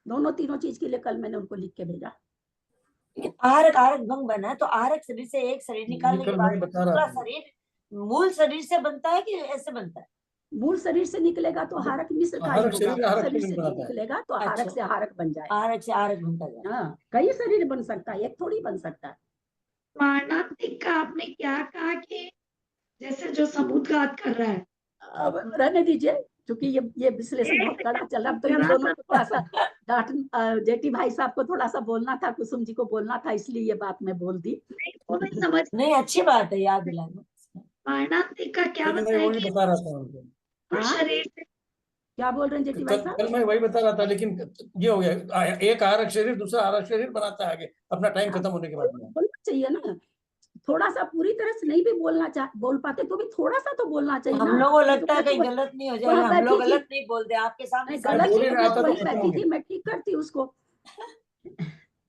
दोनों तीनों चीज के लिए कल मैंने उनको लिख के भेजा। आहारक भंग बना है तो आहारक शरीर से एक शरीर निकालने के कल बाद मैं बता रहा दूसरा था। शरीर मूल शरीर से बनता है कि ऐसे बनता है। मूल शरीर से निकलेगा तो आहारक मिस्र का ही आहारक होगा, शरीर आहारक शरीर शरीर से बनाता है। निकलेगा तो आहारक अच्छा। से आहारक बन जाएगा। आहारक से आहारक बनता जाए। हाँ, कई शरीर बन सकता है, एक थोड़ी बन सकता है। मारणांतिक का आपने क्या कहा कि जैसे जो समुद्घात कर रहा है, अब रहने दीजिए, क्योंकि ये विश्लेषण बहुत कड़ा चल रहा है। अब तो इन दोनों को थोड़ा सा डांट, जेठी भाई साहब को थोड़ा सा बोलना था, कुसुम जी को बोलना था, इसलिए ये बात मैं बोल दी। वो मैं समझ नहीं, अच्छी बात है, याद दिलाना। मारणांतिक का क्या कल मैं बताया वही कि बता रहा था उनको। हाँ? शरीर से क्या बोल रहे हैं जेठी भाई साहब? कल मैं वही बता रहा था, लेकिन ये हो गया, एक आहारक शरीर दूसरा आहारक शरीर बनाता है आगे अपना टाइम खत्म होने के बाद में। बोलना चाहिए ना, थोड़ा सा पूरी तरह से नहीं भी बोल पाते तो भी थोड़ा सा तो बोलना चाहिए हम ना। लोगों को तो लगता है मैं तो कहीं गलत नहीं हो वहाँ जाएगा, हम लोग बैठी थी। गलत नहीं बोलते आपके सामने। नहीं, गलत बोल ही नहीं, रहा था वो तो वहीं खत्म बैठी हो थी, गया। मैं ठीक करती उसको।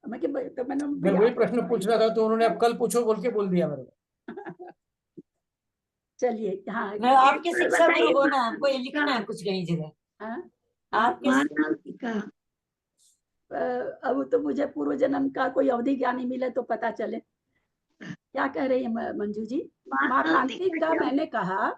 मैं कि तो मैंने मैं भैया वही प्रश्न पूछ रहा था तो उन्होंने अब कल पूछो बोल के बोल दिया मेरे को। चलिए, हाँ। मैं आपके शिक्षा गुरु बताइए को ना, हमको ये लिखना है कुछ कहीं जगह। हाँ? आपके मारणांतिक का अब तो मुझे पूर्व जन्म का कोई अवधि ज्ञान नहीं मिले तो पता चले। क्या कह रही है मंजू जी? मारणांतिक का मैंने कहा,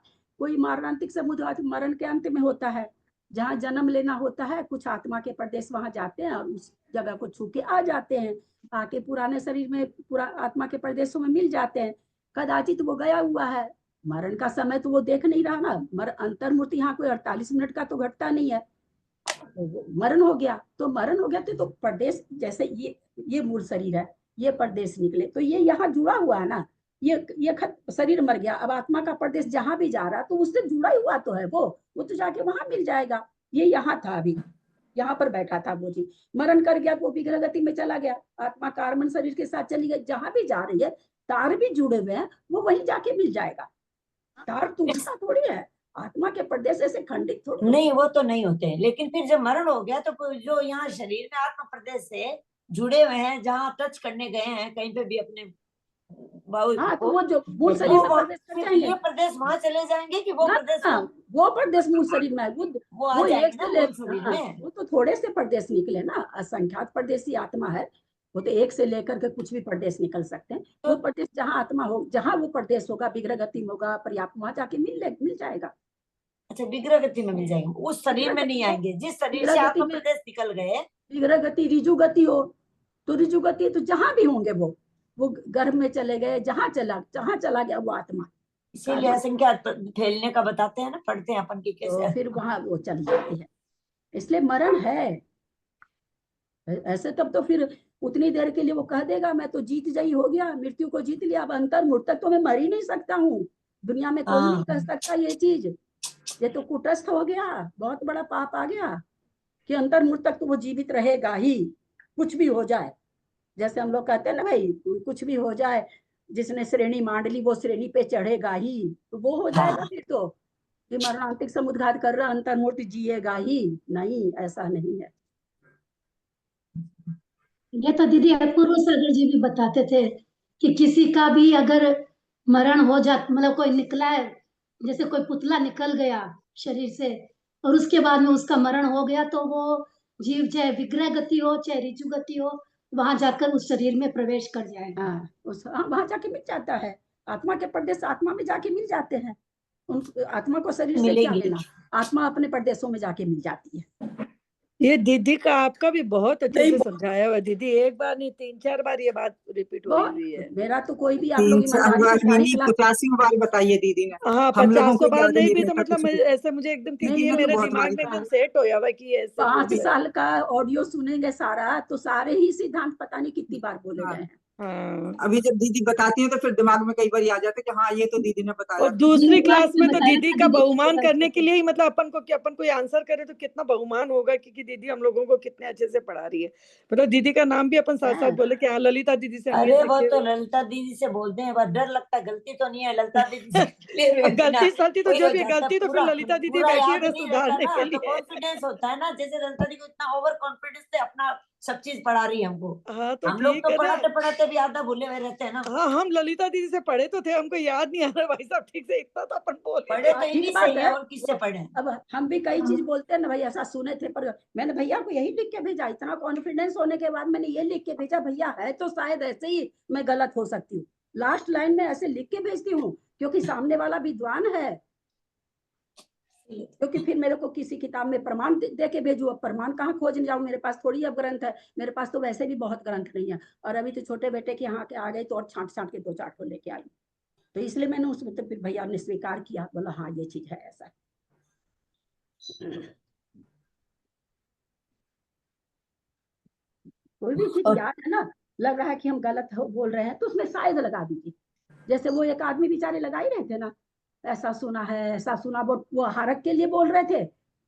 कोई मारणांतिक समुद्घात मरण के अंत में होता है, जहाँ जन्म लेना होता है, कुछ आत्मा के प्रदेश वहां जाते हैं और उस जगह को छू के आ जाते हैं, आके पुराने शरीर में पूरा आत्मा के प्रदेशों में मिल जाते हैं। कदाचित वो गया हुआ है, मरण का समय तो वो देख नहीं रहा ना। अंतर्मूर्ति यहाँ कोई 48 मिनट का तो घटता नहीं है। मरण हो गया तो प्रदेश, जैसे ये मूल शरीर है, ये प्रदेश निकले तो ये यहाँ जुड़ा हुआ है ना। ये शरीर मर गया, अब आत्मा का प्रदेश जहां भी जा रहा तो उससे जुड़ा हुआ तो है वो तो जाके वहां मिल जाएगा। ये यहाँ था, अभी यहाँ पर बैठा था वो जी, मरण कर गया, वो विग्रह गति में चला गया, आत्मा कार्बन शरीर के साथ चली गई। जहां भी जा रही है, तार भी जुड़े हुए हैं, वो वहीं जाके मिल जाएगा। तार टूटता थोड़ी है, आत्मा के प्रदेश ऐसे खंडित थोड़ी। नहीं, वो तो नहीं होते, लेकिन फिर जब मरण हो गया तो जो यहाँ शरीर में आत्मा प्रदेश से जुड़े हुए हैं, जहाँ टच करने गए हैं कहीं पे भी अपने हाँ, तो वो जो मूल शरीर में प्रदेश कर जाएंगे, ये प्रदेश वहां चले जाएंगे कि वो प्रदेश वो प्रदेश मूल शरीर में वो आ वो जाएंगे एक ना से ले, मूल शरीर हाँ, में। वो तो थोड़े से प्रदेश निकले ना, असंख्यात प्रदेशी आत्मा है, वो तो एक से लेकर के कुछ भी प्रदेश निकल सकते हैं। वो प्रदेश जहाँ आत्मा हो, जहाँ वो प्रदेश होगा, विग्रह गति में होगा, पर्याप्त, वहां जाके मिल जाएगा। अच्छा, विग्रह गति में मिल जाएंगे, उस शरीर में नहीं आएंगे जिस शरीर से आत्मा प्रदेश निकल गए। विग्रह गति, रिजु गति हो तो रिजु गति तो जहां भी होंगे वो गर्भ में चले गए, जहां चला गया वो आत्मा। इसीलिए असंख्या फैलने का बताते हैं ना, पढ़ते हैं अपन की कैसे, तो फिर वहां वो चल जाती है। इसलिए मरण है ऐसे, तब तो फिर उतनी देर के लिए वो कह देगा मैं तो जीत जाई हो गया, मृत्यु को जीत लिया, अब अंतर्मुर्त तक तो मैं मर ही नहीं सकता हूँ। दुनिया में कोई नहीं कह सकता ये चीज, ये तो कुटस्थ हो गया, बहुत बड़ा पाप आ गया कि अंतर्मुर्त तक तो वो जीवित रहेगा ही, कुछ भी हो जाए। जैसे हम लोग कहते हैं ना भाई, कुछ भी हो जाए, जिसने श्रेणी मांड ली वो श्रेणी पे चढ़ेगा ही, तो वो हो जाएगा फिर तो कि मरणांतिक समुद्घात कर रहा अंतर्मुर्त जिएगा ही नहीं, ऐसा नहीं है। ये तो दीदी अपूर्व सागर जी भी बताते थे कि किसी का भी अगर मरण हो जाता, मतलब कोई निकला है, जैसे कोई पुतला निकल गया शरीर से और उसके बाद में उसका मरण हो गया, तो वो जीव चाहे विग्रह गति हो चाहे ऋजु गति हो, वहां जाकर उस शरीर में प्रवेश कर जाएगा। हाँ, वहां जाके मिल जाता है, आत्मा के प्रदेश आत्मा में जाके मिल जाते हैं। उन आत्मा को शरीर से क्या लेना, आत्मा अपने प्रदेशों में जाके मिल जाती है। ये दीदी का आपका भी बहुत अच्छे से समझाया हुआ दीदी, एक बार नहीं 3-4 बार ये बात रिपीट हुई है। मेरा तो कोई भी आप लोग 85 बार बताइए दीदी ने। हाँ, 50 बार नहीं भी तो मतलब ऐसे मुझे एकदम नहीं, ये मेरे दिमाग में एकदम सेट हो हुआ कि ऐसे 5 साल का ऑडियो सुनेंगे सारा, तो सारे ही सिद्धांत पता नहीं कितनी बार बोले गए हैं। हाँ। अभी जब दीदी बताती हैं तो फिर दिमाग में कई बार आ जाता है कि हाँ ये तो दीदी ने बताया और था। दूसरी क्लास में तो बताया दीदी था, का दीदी बहुमान ने करने के लिए ही मतलब अपन को कि अपन कोई आंसर करे तो कितना बहुमान होगा कि दीदी हम लोगों को कितने अच्छे से पढ़ा रही है। मतलब दीदी का नाम भी अपन साथ साथ बोले कि हाँ ललिता दीदी से हम ये अरे वो सीखे तो हुए हैं। ललिता दीदी से बोलते हैं, बस डर लगता है, गलती तो नहीं है ललिता दीदी से clear अब हुए बिना गलती सलती तो वही जो हो भी है, जाता है। गलती तो फिर पूरा ललिता दीदी पूरा बैठी है याद ना नहीं रहता सुधारने ना, के तो लिए। कॉन्फिडेंस होता है ना, जैसे ललिता दी को इतना ओवर कॉन्फिडेंस थे, अपना सब चीज पढ़ा रही है हमको। हाँ तो हम लोग ठीक तो है ना। पढ़ाते पढ़ाते भी आधा भूले हुए रहते हैं ना। हाँ हम ललिता दीदी से पढ़े तो थे, हमको याद नहीं आ रहा भाई साहब ठीक से, इतना तो अपन बोल ही पढ़े दिया। तो इन्हीं से ही है, और किससे पढ़े? अब हम भी कई चीज बोलते हैं ना भाई, ऐसा सुने थे पर मैंने भैया को यही लिख के भेजा, इतना कॉन्फिडेंस होने के बाद मैंने ये लिख के भेजा, भैया है तो शायद ऐसे ही मैं गलत हो सकती हूँ, लास्ट लाइन में ऐसे लिख के भेजती हूँ क्योंकि सामने वाला विद्वान है, क्योंकि फिर मेरे को किसी किताब में प्रमाण दे के भेजू, अब प्रमाण कहाँ खोजने जाऊँ, मेरे पास थोड़ी अब ग्रंथ है, मेरे पास तो वैसे भी बहुत ग्रंथ नहीं है, और अभी तो छोटे बेटे के यहाँ के आ गई तो और छांट छांट के 2-4 को लेके आई, तो इसलिए मैंने उसमें तो फिर भैया ने स्वीकार किया, बोला हाँ ये चीज है ऐसा। कोई भी चीज याद है ना, लग रहा है कि हम गलत बोल रहे हैं तो उसमें शायद लगा दीजिए, जैसे वो एक आदमी बेचारे लगा ही रहे थे ना, ऐसा सुना है ऐसा सुना, वो हारक के लिए बोल रहे थे,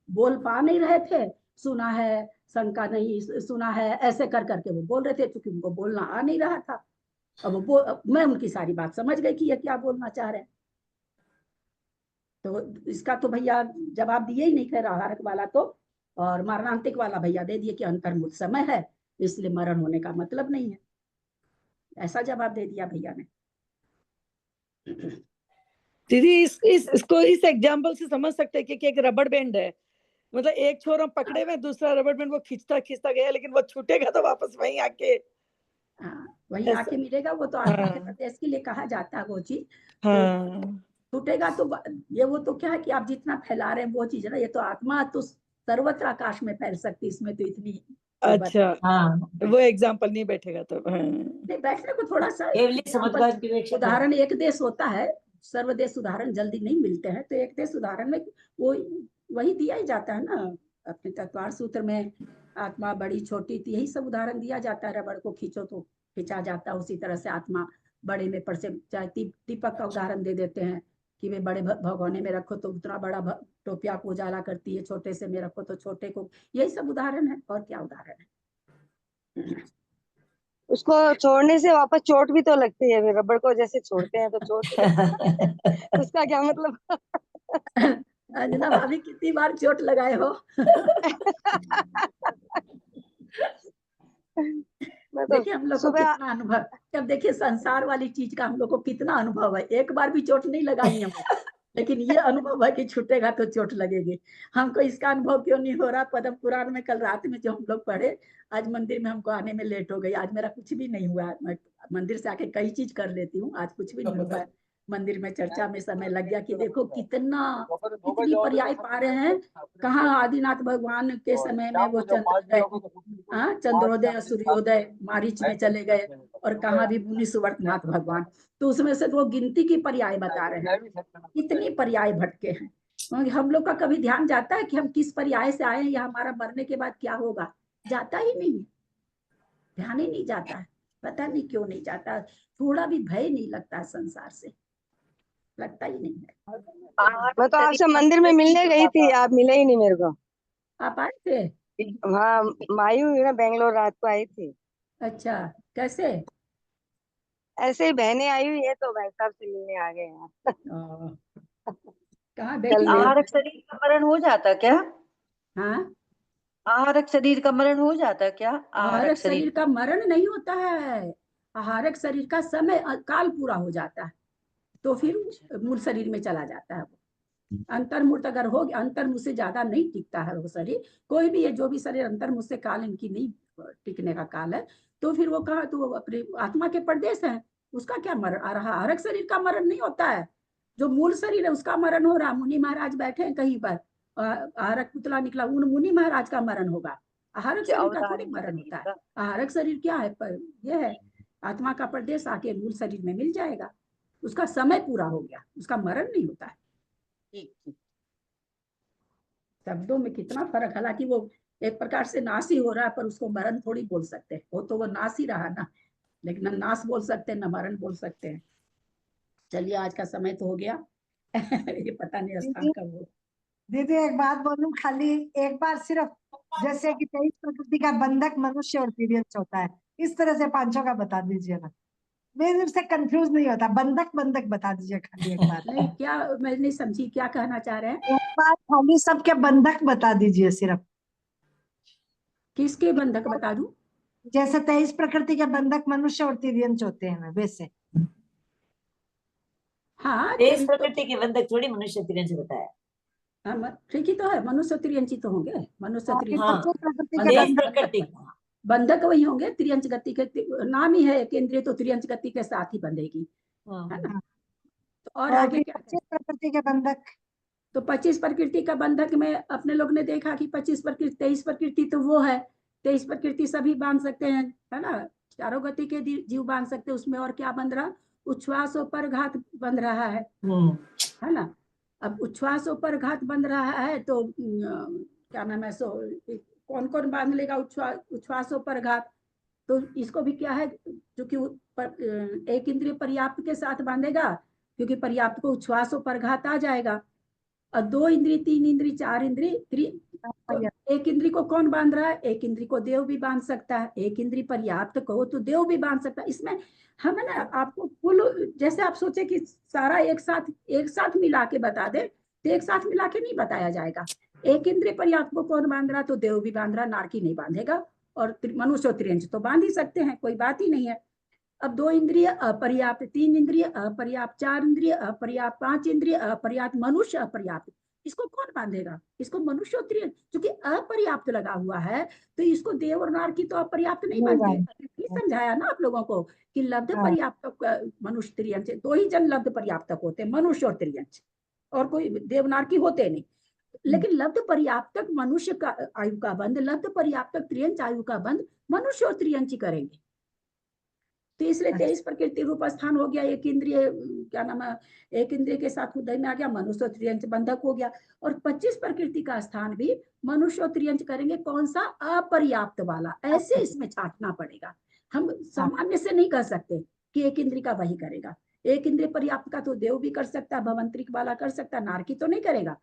बोल पा नहीं रहे थे, सुना है शंका नहीं, सुना है ऐसे कर करके वो बोल रहे थे, क्योंकि उनको बोलना आ नहीं रहा था। अब मैं उनकी सारी बात समझ गई कि ये क्या बोलना चाह रहे हैं, तो इसका तो भैया जवाब दिए ही नहीं थे हारक वाला तो, और मरणांतिक वाला भैया दे दिए कि अंतर्मुख समय है इसलिए मरण होने का मतलब नहीं है, ऐसा जवाब दे दिया भैया ने। दीदी इसको इस एग्जाम्पल से समझ सकते हैं कि एक रबड़ बैंड है, मतलब एक छोर हम पकड़े हुए, दूसरा रबड़ बैंड वो खींचता खींचता गया, लेकिन वो छूटेगा तो वापस वहीं आके वहीं आके मिलेगा, वो तो आत्मा के प्रदेश के लिए कहा जाता है वो चीज, टूटेगा तो ये वो तो क्या है कि आप जितना फैला रहे हैं वो चीज है ना, ये तो आत्मा तो सर्वत्र आकाश में फैल सकती, इसमें तो इतनी अच्छा हाँ वो एग्जाम्पल नहीं बैठेगा तो नहीं, बैठने को थोड़ा सा उदाहरण, एक देश होता है, सर्वदेश उदाहरण जल्दी नहीं मिलते हैं, तो एक देश उदाहरण में वो वही दिया ही जाता है ना, अपने तत्वार सूत्र में आत्मा बड़ी छोटी थी, यही सब उदाहरण दिया जाता है, रबड़ को खींचो तो खींचा जाता है, उसी तरह से आत्मा बड़े में पर से, चाहे दीपक का उदाहरण दे देते हैं कि वे बड़े भगोने में रखो तो उतना बड़ा टोपिया को उजाला करती है, छोटे से में रखो तो छोटे को, यही सब उदाहरण है, और क्या उदाहरण है। उसको छोड़ने से वापस चोट भी तो लगती है, रबड़ को जैसे छोड़ते हैं तो चोट उसका क्या मतलब? अंजना भाभी कितनी बार चोट लगाए हो? देखिए हम लोग को कितना अनुभव, जब देखिए संसार वाली चीज का हम लोग को कितना अनुभव है, एक बार भी चोट नहीं लगाई हम, लेकिन ये अनुभव है कि छूटेगा तो चोट लगेगी। हमको इसका अनुभव क्यों नहीं हो रहा? पद्म पुराण में कल रात में जो हम लोग पढ़े, आज मंदिर में हमको आने में लेट हो गई, आज मेरा कुछ भी नहीं हुआ, मैं मंदिर से आके कई चीज कर लेती हूँ, आज कुछ भी नहीं हुआ, मंदिर में चर्चा में समय लग गया कि देखो कितनी पर्याय पा रहे हैं, कहाँ आदिनाथ भगवान के समय में वो चंद्रोदय सूर्योदय मारीच में चले गए, और कहाँ भी मुनि सुवर्तनाथ भगवान, तो उसमें से वो गिनती की पर्याय बता रहे हैं, कितनी पर्याय भटके हैं, हम लोग का कभी ध्यान जाता है कि हम किस पर्याय से आए हैं या हमारा मरने के बाद क्या होगा? जाता ही नहीं, ध्यान ही नहीं जाता है, पता नहीं क्यों नहीं जाता, थोड़ा भी भय नहीं लगता संसार से, लगता ही नहीं है। मैं तो आपसे मंदिर में मिलने गई थी, आप मिले ही नहीं मेरे को। आप आए थे? हाँ मायू ना बेंगलोर रात को आई थी। अच्छा, कैसे? ऐसे ही बहनें आई हुई है तो भाई साहब से मिलने आ गए हैं। कहाँ बेटी? आहारक शरीर का मरण हो जाता क्या? हाँ, आहारक शरीर का मरण हो जाता क्या? आहारक शरीर का मरण नहीं होता है, आहारक शरीर का समय काल पूरा हो जाता है तो फिर मूल शरीर में चला जाता है। अंतर्मुख अगर हो गया, अंतर्मुख से ज्यादा नहीं टिकता है वो शरीर, कोई भी है जो भी शरीर अंतर्मुख से काल इनकी नहीं टिकने का काल है, तो फिर वो कहा तो अपने आत्मा के प्रदेश है, उसका क्या मरण आ रहा? आहारक शरीर का मरण नहीं होता है, जो मूल शरीर है उसका मरण हो रहा। मुनि महाराज बैठे हैं कहीं पर, आहारक पुतला निकला, उन मुनि महाराज का मरण होगा, आहारक शरीर का थोड़ी मरण होता है। आहारक शरीर क्या है? यह है आत्मा का प्रदेश, आके मूल शरीर में मिल जाएगा, उसका समय पूरा हो गया, उसका मरण नहीं होता है। शब्दों में कितना फर्क, हालांकि वो एक प्रकार से नाश ही हो रहा है, पर उसको मरण थोड़ी बोल सकते हैं, वो तो वो नाश ही रहा ना, लेकिन न नाश बोल सकते हैं न मरण बोल सकते हैं। चलिए आज का समय तो हो गया। ये पता नहीं स्थान दीदी कब हो। दीदी एक बात बोलूं, खाली एक बार सिर्फ, जैसे कि 23 प्रकृति का बंधक मनुष्य और तिर्यंच होता है, इस तरह से पांचों का बता दीजिए ना, मैं से कंफ्यूज नहीं होता। बंधक बंधक बता दीजिए खाली एक बार। नहीं, क्या मैं नहीं समझी, क्या कहना चाह रहे हैं? एक बार खाली सबके बंधक बता दीजिए सिर्फ। किसके बंधक बता दूं? जैसे 23 प्रकृति के बंधक मनुष्य और तिर्यंच होते हैं वैसे। हाँ, 23 प्रकृति के बंधक थोड़ी मनुष्य तिरंज बताया। ठीक ही तो है, मनुष्य त्रियंची तो होंगे। मनुष्य त्रियंची हाँ, 25 प्रकृति के तेईस बंधक प्रकृति बंधक वही होंगे, त्रियंच गति के नाम ही है केंद्रीय, तो त्रियंच गति के साथ ही बंधेगी, है ना? तो और आगे क्या 25 प्रकृति के बंधक, तो 25 प्रकृति का बंधक में अपने लोग ने देखा कि 25 प्रकृति 23 प्रकृति तो वो है, 23 प्रकृति सभी बांध सकते हैं, है ना? चारों गति के जीव बांध सकते हैं। उसमें और क्या बंध रहा? उच्छ्वास और परघात बंध रहा है ना? अब उच्छ्वास और परघात बंध रहा है तो क्या नाम है, सो कौन कौन बांध लेगा उच्छ्वास और परघात? तो इसको भी क्या है, क्योंकि एक इंद्रिय पर्याप्त के साथ बांधेगा, क्योंकि पर्याप्त को उच्छ्वास और परघात आ जाएगा। और 2 इंद्रिय 3 इंद्रिय 4 इंद्रिय तो एक इंद्रिय को कौन बांध रहा है? एक इंद्रिय को देव भी बांध सकता है। एक इंद्रिय पर्याप्त कहो तो देव भी बांध सकता है। इसमें हम है ना, आपको कुल, जैसे आप सोचे कि सारा एक साथ मिला के बता दे, तो एक साथ मिला के नहीं बताया जाएगा। एक इंद्रिय पर्याप्त को कौन बांध रहा, तो देव भी बांध रहा, नारकी नहीं बांधेगा। और मनुष्य और त्रियंच तो बांध ही सकते हैं, कोई बात ही नहीं है। अब 2 इंद्रिय अपर्याप्त, 3 इंद्रिय अपर्याप्त, 4 इंद्रिय अपर्याप्त, 5 इंद्रिय अपर्याप्त, मनुष्य अपर्याप्त, इसको कौन बांधेगा? इसको मनुष्य और त्रियंच, क्योंकि अपर्याप्त लगा हुआ है, तो इसको देव और नारकी तो अपर्याप्त नहीं बांधते। समझाया ना आप लोगों को कि लब्ध पर्याप्त मनुष्य त्रियंच, 2 ही जन लब्ध पर्याप्तक होते हैं, मनुष्य और त्रियंच, और कोई देव नारकी होते नहीं। लेकिन लब्ध पर्याप्तक मनुष्य का आयु का बंध, लब्ध पर्याप्तक त्रियंच आयु का बंध मनुष्य और त्रियंच करेंगे। तो इसलिए 23 प्रकृति रूप स्थान हो गया, एक इंद्रिय क्या नाम है, एक इंद्रिय के साथ उदय में आ गया, मनुष्य और त्रियंच बंधक हो गया। और 25 प्रकृति का स्थान भी मनुष्य और त्रियंच करेंगे। कौन सा? अपर्याप्त वाला। ऐसे इसमें छाटना पड़ेगा, हम सामान्य से नहीं कर सकते कि एक इंद्रिय का वही करेगा। एक इंद्रिय पर्याप्त का तो देव भी कर सकता है, भवंतरिक वाला कर सकता है, नारकी तो नहीं करेगा।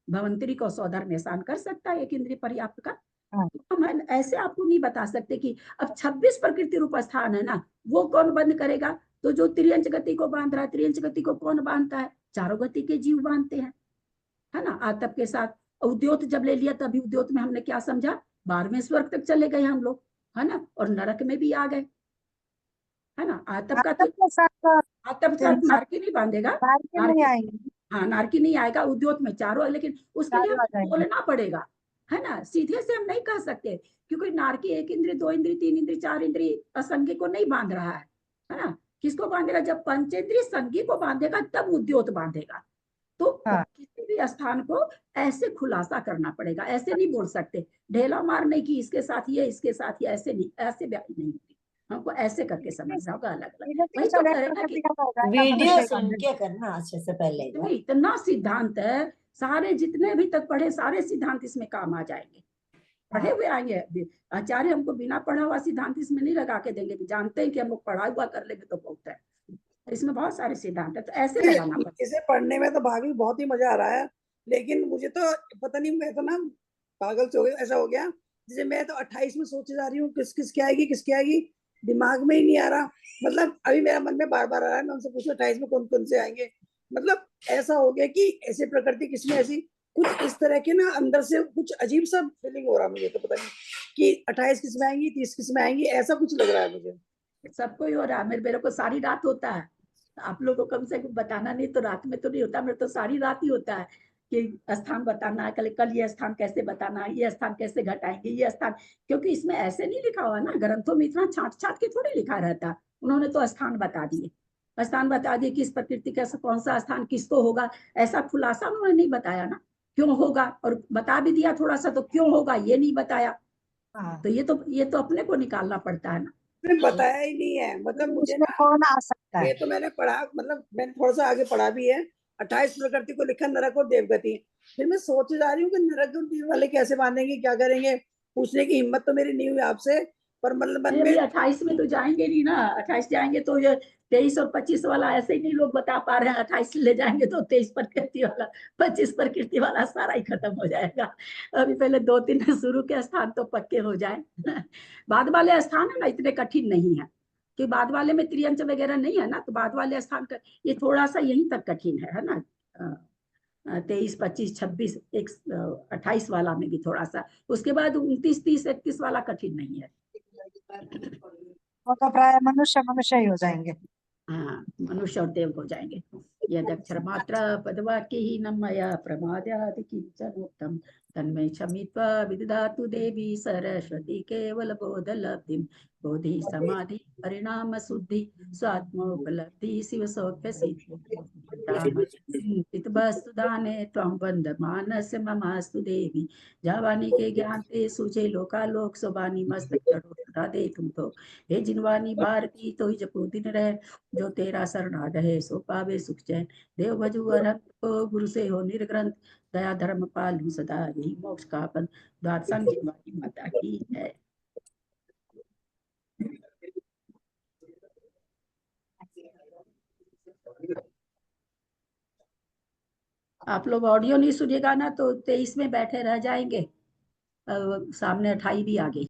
भवंतरिक और सौधर्म स्थान कर सकता है एक इंद्रिय पर्याप्त का। हम ऐसे आपको नहीं बता सकते कि अब 26 प्रकृति रूप स्थान है ना, वो कौन बंद करेगा? तो जो त्रियंच गति को बांध रहा है, त्रियंच गति को कौन बांधता है? चारों गति के जीव बांधते हैं, है ना? आतप के साथ उद्योत जब ले लिया, तभी उद्योत में हमने क्या समझा? 12वें स्वर्ग तक चले गए हम लोग, है ना? और नरक में भी आ गए, है ना? आतप का नारकी नहीं बांधेगा, हाँ नारकी नहीं आएगा उद्योत में चारों, लेकिन उसके लिए बोलना पड़ेगा, है ना? सीधे से हम नहीं कह सकते, क्योंकि नारकी 1 इंद्रिय 2 इंद्रिय 3 इंद्रिय 4 इंद्रिय असंगी को नहीं बांध रहा है ना? किसको बांधेगा? जब पंचेंद्रिय संगी को बांधेगा तब उद्योत बांधेगा। तो किसी भी स्थान को ऐसे खुलासा करना पड़ेगा, ऐसे नहीं बोल सकते ढेला मार नहीं कि इसके साथ ये इसके साथ ये, ऐसे नहीं, ऐसे नहीं होती। हमको ऐसे करके समझना होगा अलग अलग। वही तो कह रहे हैं कि वीडियो सुन के करना अच्छे से पहले। इतना सिद्धांत है, सारे जितने भी तक पढ़े सारे सिद्धांत इसमें काम आ जाएंगे, पढ़े हुए आएंगे। आचार्य हमको बिना पढ़ा हुआ सिद्धांत इसमें नहीं लगा के देंगे, जानते हैं कि हम लोग पढ़ा हुआ कर लेंगे तो बहुत है, इसमें बहुत सारे सिद्धांत है, तो ऐसे लगाना पड़ता है। इसे पढ़ने में तो भाभी बहुत ही मजा आ रहा है, लेकिन मुझे तो पता नहीं, मैं तो ना पागल से हो गया, ऐसा हो गया जैसे मैं तो 28 में सोचे जा रही हूँ किसकी आएगी, दिमाग में ही नहीं आ रहा। मतलब अभी मेरा मन में बार बार आ रहा है, मैं उनसे पूछूं 28 में कौन कौन से आएंगे। मतलब ऐसा हो गया कि ऐसे प्रकृति किसमें ऐसी कुछ इस तरह के ना, अंदर से कुछ अजीब सा फीलिंग हो रहा है मुझे, तो पता नहीं कि 28 किसमें आएंगी, 30 किसमें आएंगी, ऐसा कुछ लग रहा है मुझे। सबको ही हो रहा है, मेरे को सारी रात होता है, आप लोगों को कम से कम बताना नहीं तो रात में तो नहीं होता, मेरे तो सारी रात ही होता है कि स्थान बताना है, कल ये स्थान कैसे बताना है, ये स्थान कैसे घटाएंगे, ये स्थान, क्योंकि इसमें ऐसे नहीं लिखा हुआ ना, ग्रंथों में इतना छाट के थोड़ी लिखा रहता। उन्होंने तो स्थान बता दिए, किस प्रकृति का कौन सा स्थान किसको होगा, ऐसा खुलासा उन्होंने नहीं बताया ना, क्यों होगा, और बता भी दिया थोड़ा सा तो क्यों होगा ये नहीं बताया। तो ये तो अपने को निकालना पड़ता है ना, बताया ही नहीं है। मतलब मुझे ना कौन आ सकता है, ये तो मैंने पढ़ा, मतलब मैंने थोड़ा सा आगे पढ़ा भी है, 28 प्रकृति को लिखा नरक और देवगति। फिर मैं सोच जा रही हूँ कि नरक और देव वाले कैसे बांधेंगे, क्या करेंगे, पूछने की हिम्मत तो मेरी नहीं हुई आपसे, पर मतलब मन नहीं, अभी में 28 में तो जाएंगे नहीं ना, 28 जाएंगे तो ये 23 और 25 वाला ऐसे ही नहीं लोग बता पा रहे हैं, 28 ले जाएंगे तो 23 प्रकृति वाला 25 प्रकृति वाला सारा ही खत्म हो जाएगा। अभी पहले 2-3 शुरू के स्थान तो पक्के हो जाए। बाद वाले स्थान है ना इतने कठिन नहीं है, कि बाद वाले में त्रियंच वगैरह नहीं है ना, तो बाद वाले स्थान का ये थोड़ा सा यहीं तक कठिन है ना। 23, 25, 26, 28 वाला में भी थोड़ा सा, उसके बाद 29, 30, 31 वाला कठिन नहीं है। वो तो प्राय मनुष्य मनुष्य ही हो जाएंगे। हाँ, मनुष्य और देव हो जाएंगे। यद अक्षर मात्रा पदवाक्य ही नमया प्रमाद्यादि किंचन उत्तम तन्मय क्षमित्वा विदधातु देवी सरस्वती केवल बोध लब्धिम बोधि समाधि परिणाम शुद्धि स्वात्मोपलब्धि शिव सौख्य सिद्धि वस्तुदाने त्वं वन्दमानस्य ममास्तु देवी जावानी के ज्ञान ते सुचे लोकालोक सोबानी मस्तक चढ़ो सदा दे तुम तो हे जिनवानी भारती तो ही जपो दिन रहे जो तेरा शरणागत है सो पावे सुख चैन देव भजु अरहंत को गुरु से हो निर्ग्रंथ दया धर्म पालू सदा यही मोक्ष का पद द्वादशं जिनवानी माता की है। आप लोग ऑडियो नहीं सुनिएगा ना तो 23 में बैठे रह जाएंगे, सामने 28 भी आ गई।